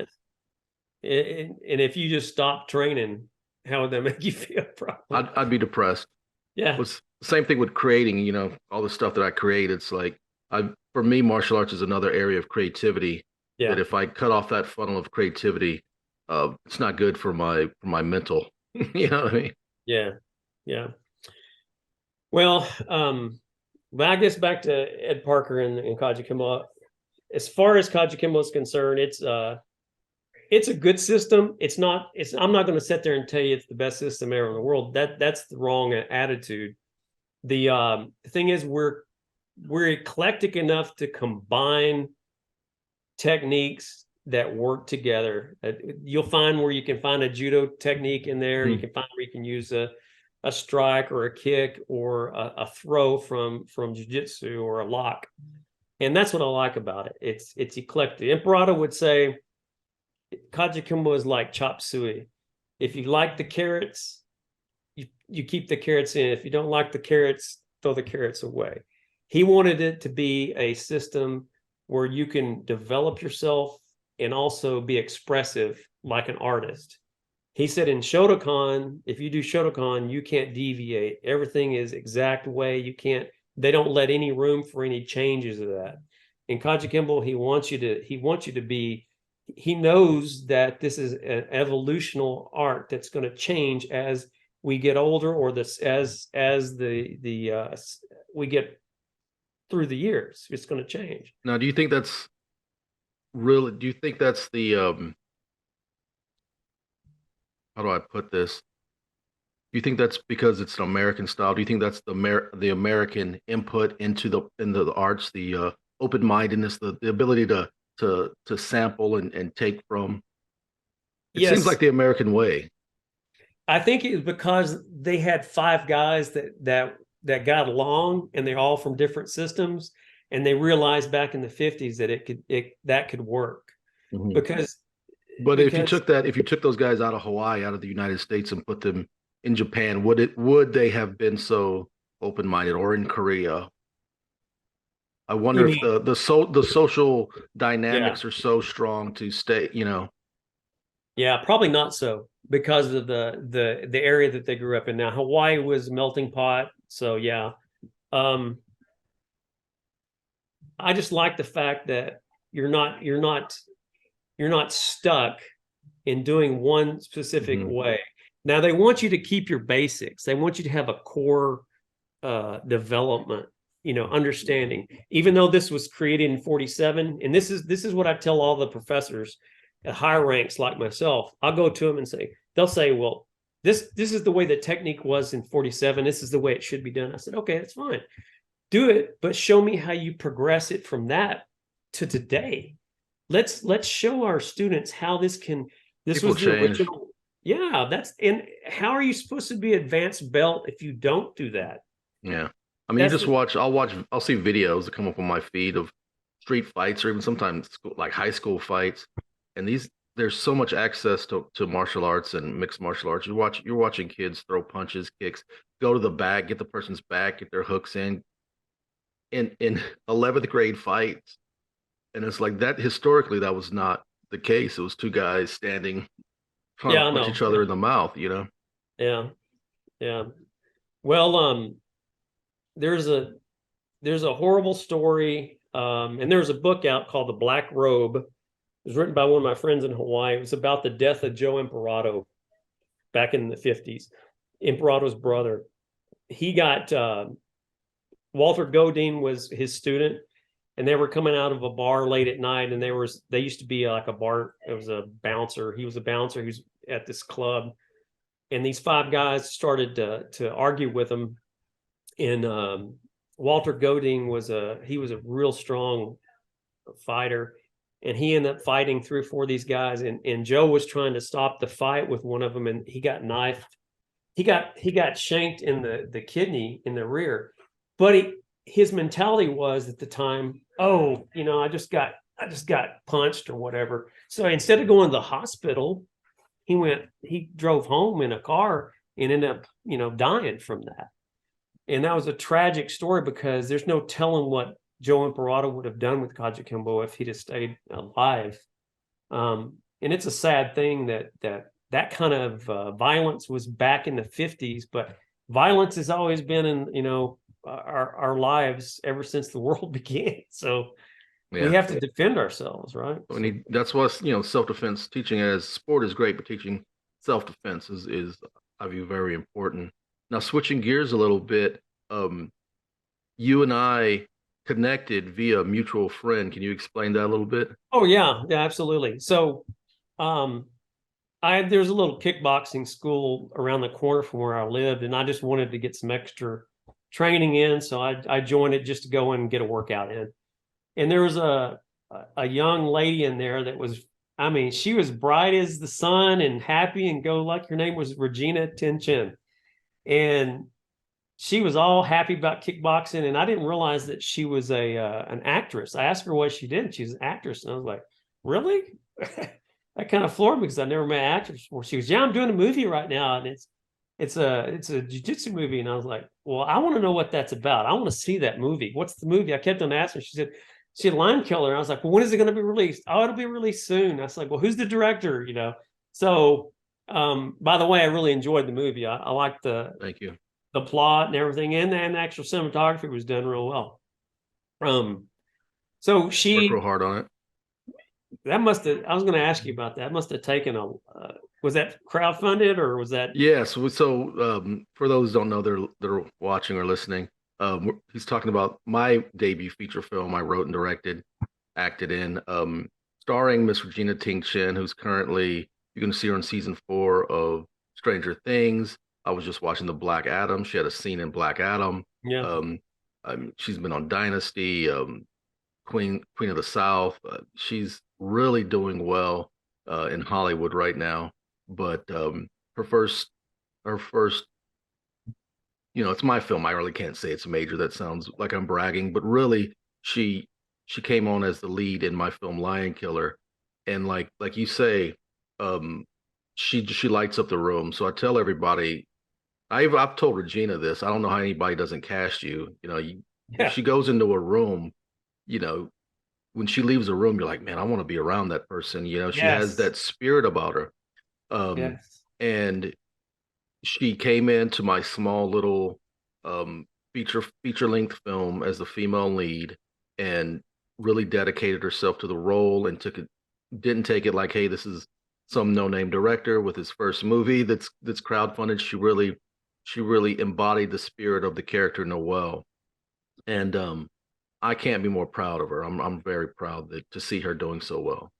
And if you just stop training, how would that make you feel? Probably. I'd be depressed. Yeah. Was same thing with creating, all the stuff that I create. It's like for me, martial arts is another area of creativity that Yeah. if I cut off that funnel of creativity, it's not good for my mental. You know what I mean? Yeah. Yeah. Well, but I guess back to Ed Parker and Kajukenbo. As far as Kajukenbo is concerned, it's a good system. I'm not going to sit there and tell you it's the best system ever in the world. That's the wrong attitude. The thing is we're eclectic enough to combine techniques that work together. You'll find where you can find a judo technique in there. You can find where you can use a strike or a kick or a throw from jiu-jitsu or a lock. And that's what I like about it. It's eclectic. Imperato would say Kajukenbo is like chop suey. If you like the carrots, you keep the carrots in. If you don't like the carrots, throw the carrots away. He wanted it to be a system where you can develop yourself and also be expressive like an artist. He said in Shotokan, if you do Shotokan, you can't deviate. Everything is exact way. They don't let any room for any changes of that. In Kajukenbo, he wants you to be, he knows that this is an evolutional art that's going to change as we get older, or as we get through the years. It's going to change. Now, do you think that's the how do I put this? Do you think that's because it's an American style? Do you think that's the American input into the arts, the open-mindedness, the ability to sample and take from? It seems Yes, like the American way. I think it was because they had 5 guys that got along, and they're all from different systems, and they realized back in the 50s that that could work. Mhm. because But because if you took those guys out of Hawaii, out of the United States, and put them in Japan, would they have been so open-minded, or in Korea? I wonder you if mean, the social yeah, dynamics are so strong to stay. yeah, probably not so, because of the area that they grew up in. Now Hawaii was a melting pot, so yeah. um I just like the fact that you're not stuck in doing one specific Mhm. way. Now they want you to keep your basics. They want you to have a core development, understanding. Even though this was created in 47, and this is what I tell all the professors at higher ranks like myself. I'll go to them and they'll say, well, this is the way the technique was in 47. This is the way it should be done. I said, okay, that's fine. Do it, but show me how you progress it from that to today. Let's show our students how this People was the change. original. Yeah, and how are you supposed to be advanced belt if you don't do that? Yeah. I mean, you That's just I'll see videos that come up on my feed of street fights, or even sometimes like high school fights. And there's so much access to martial arts and mixed martial arts. You're watching kids throw punches, kicks, go to the back, get the person's back, get their hooks in 11th grade fights. And it's like that historically, that was not the case. It was two guys standing trying Yeah, to I punch know. each other in the mouth. Yeah, yeah. Well, there's a horrible story, and there's a book out called The Black Robe. It was written by one of my friends in Hawaii. It was about the death of Joe Imperato back in the 50s. Imperato's brother. He got Walter Godine was his student, and they were coming out of a bar late at night, and they used to be like a bar. It was a bouncer. He was a bouncer. He was at this club, and these 5 guys started to argue with him. And Walter Godine was a real strong fighter, and he ended up fighting 3 or 4 of these guys, and Joe was trying to stop the fight with one of them, and he got knifed. He got shanked in the kidney in the rear, but his mentality was at the time, oh, I just got punched or whatever. So instead of going to the hospital, he drove home in a car and ended up, dying from that. And that was a tragic story, because there's no telling what Joe and Peralta would have done with Kajukenbo if he'd have stayed alive. And it's a sad thing that kind of violence was back in the 50s, but violence has always been in, our lives ever since the world began. So we have to defend ourselves, right? That's why, self-defense, teaching as sport is great, but teaching self-defense is I view very important. Now, switching gears a little bit, you and I connected via a mutual friend. Can you explain that a little bit? Oh yeah, absolutely. So there's a little kickboxing school around the corner from where I lived, and I just wanted to get some extra training in. So I joined it just to go in and get a workout in. And there was a young lady in there that was, she was bright as the sun and happy and go lucky. Her name was Regina Chen. And she was all happy about kickboxing, and I didn't realize that she was an actress. I asked her what she did, and she's an actress, and I was like, really? That kind of floored me, because I never met an actress before. She goes, yeah, I'm doing a movie right now, and it's a jiu-jitsu movie. And I was like, well, I want to know what that's about. I want to see that movie. What's the movie? I kept on asking her. She said, she had Line Killer. And I was like, well, when is it going to be released? Oh, it'll be released soon. I was like, well, who's the director? So by the way, I really enjoyed the movie. I liked thank you, the plot and everything, and the actual cinematography was done real well. So she worked real hard on it. That must have, I was going to ask you about that. Must have taken was that crowdfunded, or was that? Yes. So for those who don't know, they're watching or listening. He's talking about my debut feature film I wrote and directed, acted in, starring Miss Regina Ting Chen, who's currently, you're going to see her in season 4 of Stranger Things. I was just watching The Black Adam. She had a scene in Black Adam. Yeah. She's been on Dynasty, Queen of the South. She's really doing well in Hollywood right now. But her first, it's my film. I really can't say it's major. That sounds like I'm bragging, but really, she came on as the lead in my film Lion Killer, and like you say, she lights up the room. So I tell everybody, I've told Regina this. I don't know how anybody doesn't cast you. If she goes into a room, when she leaves a room, you're like, man, I want to be around that person. She has that spirit about her. And she came into my small little feature length film as the female lead, and really dedicated herself to the role, and didn't take it like, hey, this is some no-name director with his first movie that's crowdfunded. She really embodied the spirit of the character Noelle, and I can't be more proud of her. I'm very proud to see her doing so well.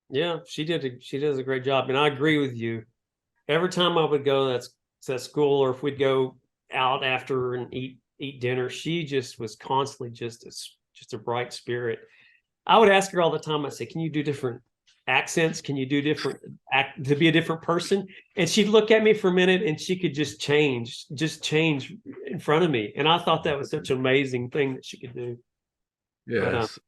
Yeah, she does a great job, and I agree with you. Every time I would go to that school, or if we'd go out after and eat dinner, she just was constantly just a bright spirit. I would ask her all the time. I say, "Can you do different accents? Can you do different to be a different person?" And she'd look at me for a minute, and she could just change in front of me. And I thought that was such an amazing thing that she could do. Yes.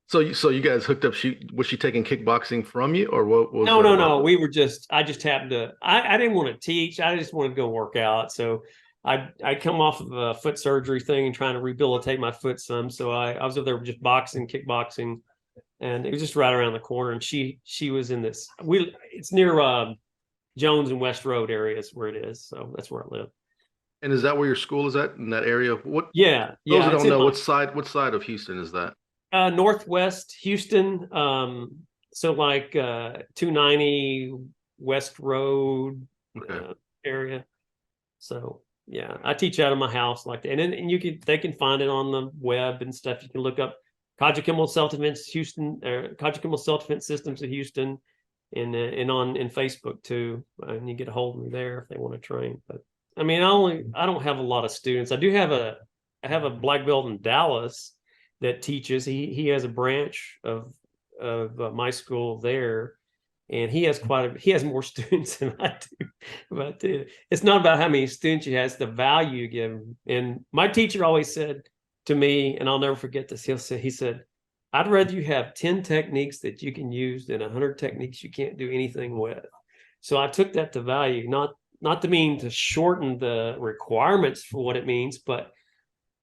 So you guys hooked up. Was she taking kickboxing from you, or what? No. We were I just happened to. I didn't want to teach. I just wanted to go work out. So I come off of a foot surgery thing and trying to rehabilitate my foot some. So I was over there just kickboxing, and it was just right around the corner. And she was in this. It's near Jones and West Road area is where it is. So that's where I live. And is that where your school is at, in that area? What? Yeah. Those who don't know, what side of Houston is that? Northwest Houston. So like 290 West Road area. So yeah, I teach out of my house like that, and they can find it on the web and stuff. You can look up Kajukenbo Self-Defense Houston, Kajukenbo Self-Defense Systems of Houston, and in Facebook too. And you get a hold of me there if they want to train. But I mean, I don't have a lot of students. I do have I have a black belt in Dallas that teaches. He has a branch of of my school there, and he has more students than I do. But it's not about how many students you have; it's the value you give them. And my teacher always said to me, and I'll never forget this. He said, "I'd rather you have 10 techniques that you can use than 100 techniques you can't do anything with." So I took that to value, not to mean to shorten the requirements for what it means, but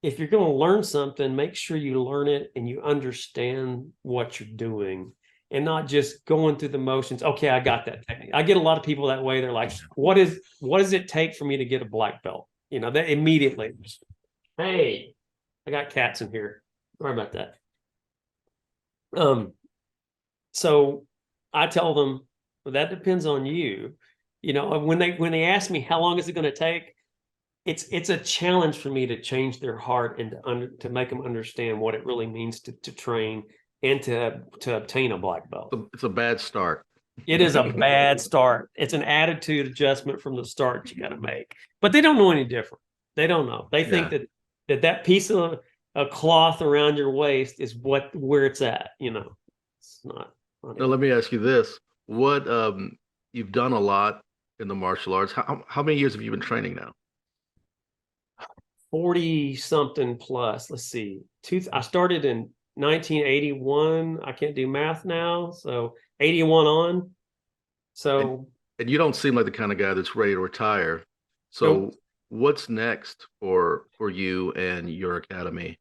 if you're going to learn something, make sure you learn it and you understand what you're doing and not just going through the motions. Okay, I got that technique. I get a lot of people that way. They're like, what does it take for me to get a black belt? You know, they immediately, hey, I got cats in here. Sorry about that. So I tell them, well, that depends on you. You know, when they ask me how long is it going to take, it's a challenge for me to change their heart and to make them understand what it really means to train and to obtain a black belt. It's a bad start. It is a bad start. It's an attitude adjustment from the start you got to make. But they don't know any different. They don't know. They think that piece of a cloth around your waist is where it's at. You know, it's not. Now let me ask you this: what you've done a lot in the martial arts. How many years have you been training now? 40 something plus. Let's see. I started in 1981. I can't do math now. So 81 on. So. And you don't seem like the kind of guy that's ready to retire. So nope. What's next for you and your academy?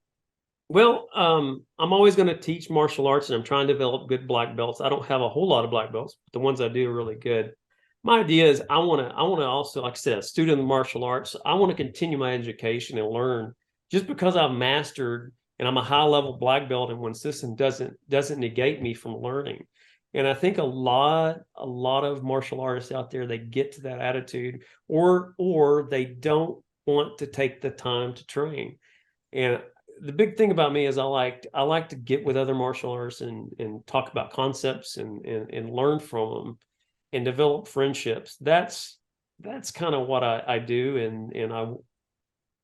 Well, I'm always going to teach martial arts, and I'm trying to develop good black belts. I don't have a whole lot of black belts, but the ones I do are really good. My idea is I want to also, like I said, a student of martial arts. I want to continue my education and learn. Just because I've mastered and I'm a high level black belt in one system doesn't negate me from learning. And I think a lot of martial artists out there, they get to that attitude, or they don't want to take the time to train. And the big thing about me is I like to get with other martial artists and talk about concepts and learn from them and develop friendships. That's kind of what I do. And I,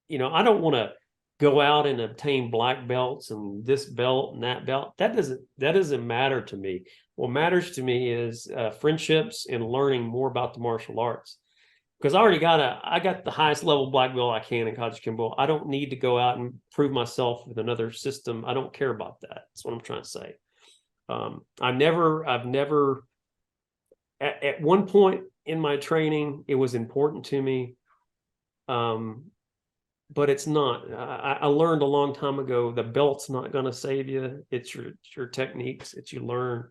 you know, I don't want to go out and obtain black belts and this belt and that belt. That doesn't matter to me. What matters to me is friendships and learning more about the martial arts. Because I got the highest level black belt I can in Kajukenbo. I don't need to go out and prove myself with another system. I don't care about that. That's what I'm trying to say. I've never at one point in my training, it was important to me. But it's not. I learned a long time ago, the belt's not going to save you. It's your techniques that you learn.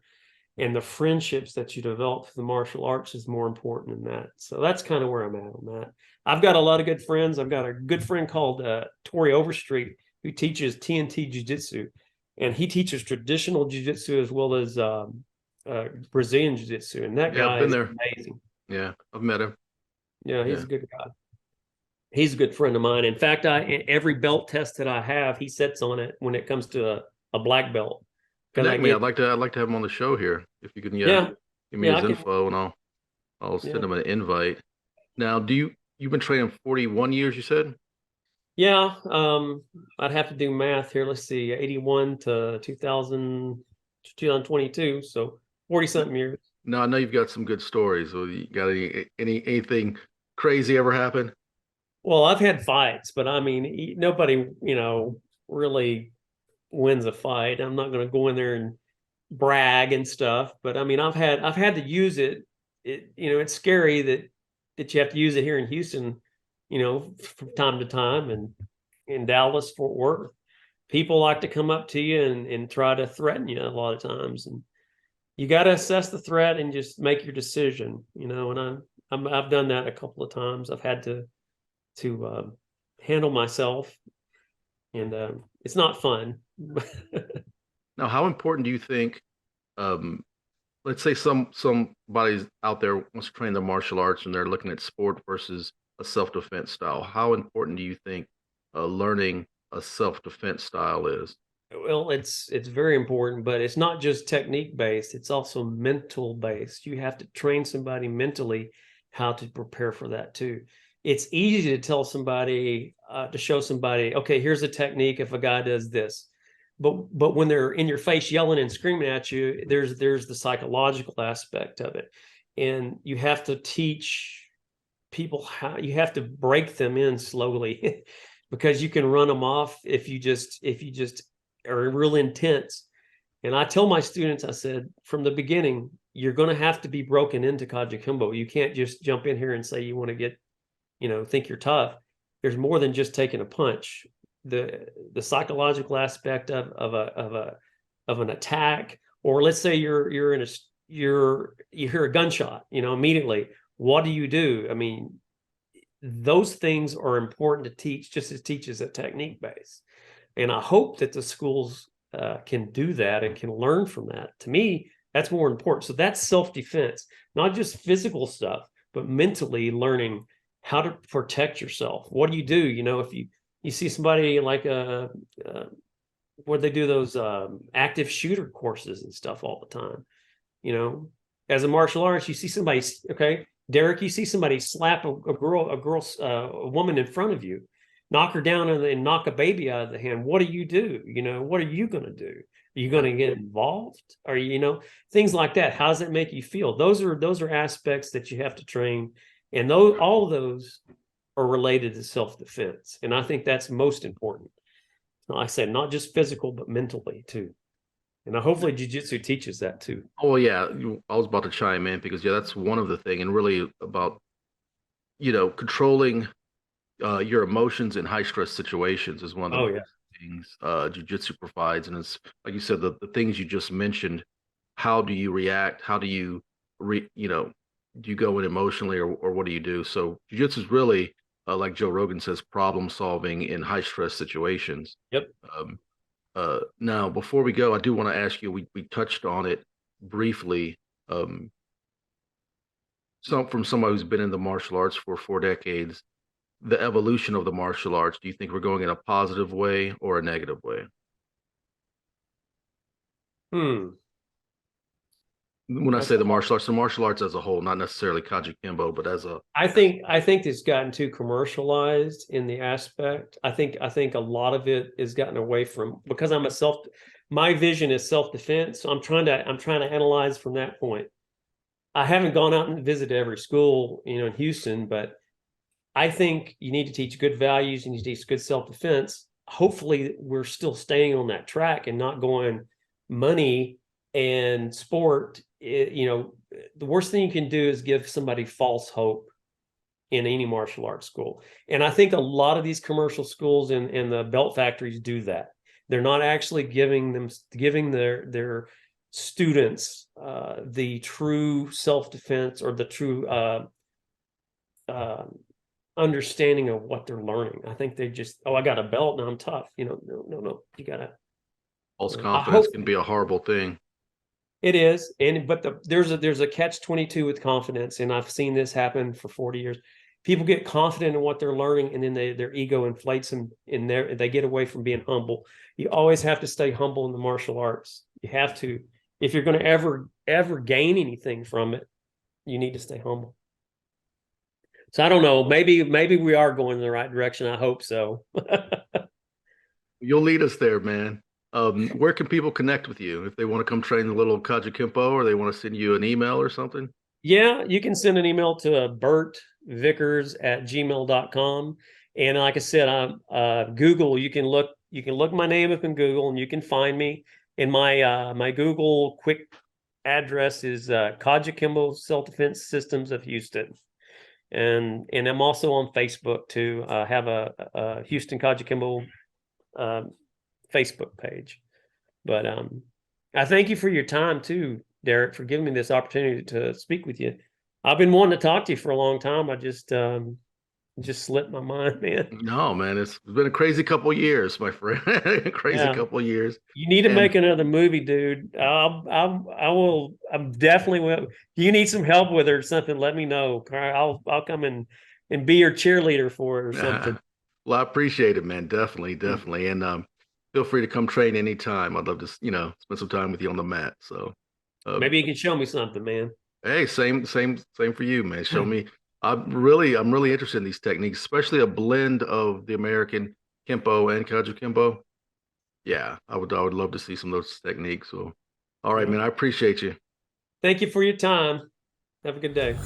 And the friendships that you develop through the martial arts is more important than that. So that's kind of where I'm at on that. I've got a lot of good friends. I've got a good friend called Tori Overstreet who teaches TNT Jiu-Jitsu. And he teaches traditional Jiu-Jitsu as well as Brazilian Jiu-Jitsu. And that guy is amazing. Yeah, I've met him. Yeah, he's a good guy. He's a good friend of mine. In fact, every belt test that I have, he sits on it when it comes to a black belt. Connect me. I'd like to have him on the show here. If you can, give me his info, and I'll send him an invite. Now, you've been training 41 years? You said. Yeah, I'd have to do math here. Let's see, 81 to 2022, so 40 something years. Now I know you've got some good stories. So you got anything crazy ever happen? Well, I've had fights, but I mean, nobody, really wins a fight. I'm not going to go in there and brag and stuff, but I mean, I've had to use it. It's scary that you have to use it here in Houston, from time to time, and in Dallas, Fort Worth. People like to come up to you and try to threaten you a lot of times, and you got to assess the threat and just make your decision, and I've done that a couple of times. I've had to handle myself, and it's not fun. Now, how important do you think, let's say somebody's out there wants to train the martial arts and they're looking at sport versus a self-defense style. How important do you think learning a self-defense style is? Well, it's very important, but it's not just technique based. It's also mental based. You have to train somebody mentally how to prepare for that too. It's easy to tell somebody, to show somebody, okay, here's a technique if a guy does this. but when they're in your face yelling and screaming at you, there's the psychological aspect of it. And you have to teach people how, you have to break them in slowly because you can run them off if you just are real intense. And I tell my students, I said, from the beginning, you're going to have to be broken into Kajukembo. You can't just jump in here and say you want to get, think you're tough. There's more than just taking a punch. The psychological aspect of an attack, or let's say you hear a gunshot, immediately. What do you do? I mean, those things are important to teach, just as teaches a technique base. And I hope that the schools can do that and can learn from that. To me, that's more important. So that's self-defense, not just physical stuff, but mentally learning how to protect yourself. What do? If you see somebody like where they do those active shooter courses and stuff all the time, as a martial artist, you see somebody, okay, Derrick, you see somebody slap a woman in front of you, knock her down and knock a baby out of the hand. What do? What are you going to do? Are you going to get involved? Or, things like that. How does it make you feel? Those are aspects that you have to train. And all of those are related to self-defense. And I think that's most important. Like I said, not just physical, but mentally too. And hopefully jiu-jitsu teaches that too. Oh yeah. I was about to chime in because that's one of the things, and really about, controlling your emotions in high stress situations is one of the things jiu-jitsu provides. And it's like you said, the things you just mentioned. How do you react? How do you do you go in emotionally, or what do you do? So jiu-jitsu is really like Joe Rogan says, problem solving in high stress situations. Yep. Now before we go, I do want to ask you, we touched on it briefly, from somebody who's been in the martial arts for 4 decades, the evolution of the martial arts. Do you think we're going in a positive way or a negative way? When I say the martial arts as a whole, not necessarily Kajukenbo, but as a, I think it's gotten too commercialized in the aspect. I think a lot of it has gotten away from, because my vision is self-defense. So I'm trying to analyze from that point. I haven't gone out and visited every school, in Houston, but I think you need to teach good values and you teach good self-defense. Hopefully we're still staying on that track and not going money and sport. The worst thing you can do is give somebody false hope in any martial arts school. And I think a lot of these commercial schools and the belt factories do that. They're not actually giving their students the true self-defense or the true understanding of what they're learning. I think they just, I got a belt and I'm tough. No, you gotta. False confidence can be a horrible thing. It is, but there's a catch-22 with confidence, and I've seen this happen for 40 years. People get confident in what they're learning, and then their ego inflates them, and they get away from being humble. You always have to stay humble in the martial arts. You have to, if you're going to ever gain anything from it, you need to stay humble. So I don't know. Maybe we are going in the right direction. I hope so. You'll lead us there, man. Where can people connect with you if they want to come train the little Kajukenpo, or they want to send you an email or something? Yeah, you can send an email to burtvickers@gmail.com. And like I said, Google, you can look my name up in Google and you can find me. And my Google quick address is Kajukenbo Self-Defense Systems of Houston. And I'm also on Facebook too. I have a Houston Kajukenbo Facebook page. But I thank you for your time too, Derrick, for giving me this opportunity to speak with you. I've been wanting to talk to you for a long time. I just slipped my mind, man. No, man, it's been a crazy couple of years, my friend. Couple of years. You need to make another movie, dude. I will. I'm definitely will. If you need some help with it or something, let me know. I'll come and be your cheerleader for it or something. Well, I appreciate it, man. Definitely. And feel free to come train anytime. I'd love to, spend some time with you on the mat. So maybe you can show me something, man. Hey, same for you, man. Show me. I'm really interested in these techniques, especially a blend of the American Kenpo and Kajukenbo. Yeah, I would love to see some of those techniques. So, all right, man, I appreciate you. Thank you for your time. Have a good day.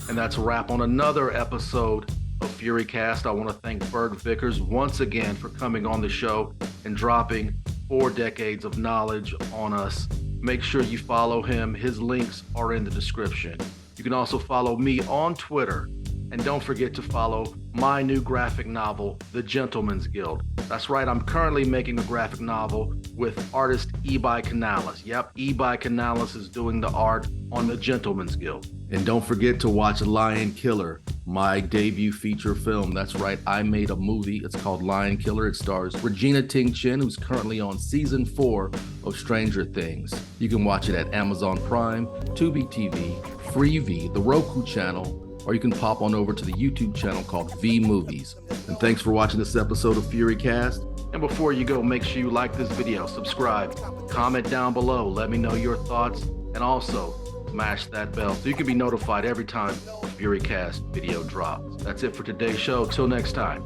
And that's a wrap on another episode of FURYCAST. I want to thank Burt Vickers once again for coming on the show and dropping 4 decades of knowledge on us. Make sure you follow him. His links are in the description. You can also follow me on Twitter. And don't forget to follow my new graphic novel, The Gentleman's Guild. That's right, I'm currently making a graphic novel with artist Ebi Canales. Yep, Ebi Canales is doing the art on The Gentleman's Guild. And don't forget to watch Lion Killer, my debut feature film. That's right, I made a movie. It's called Lion Killer. It stars Regina Ting, Chen, who's currently on season 4 of Stranger Things. You can watch it at Amazon Prime, Tubi TV, Freevee, the Roku channel, or you can pop on over to the YouTube channel called V Movies. And thanks for watching this episode of FURYCAST. And before you go, make sure you like this video, subscribe, comment down below, let me know your thoughts, and also smash that bell so you can be notified every time a FURYCAST video drops. That's it for today's show. Till next time.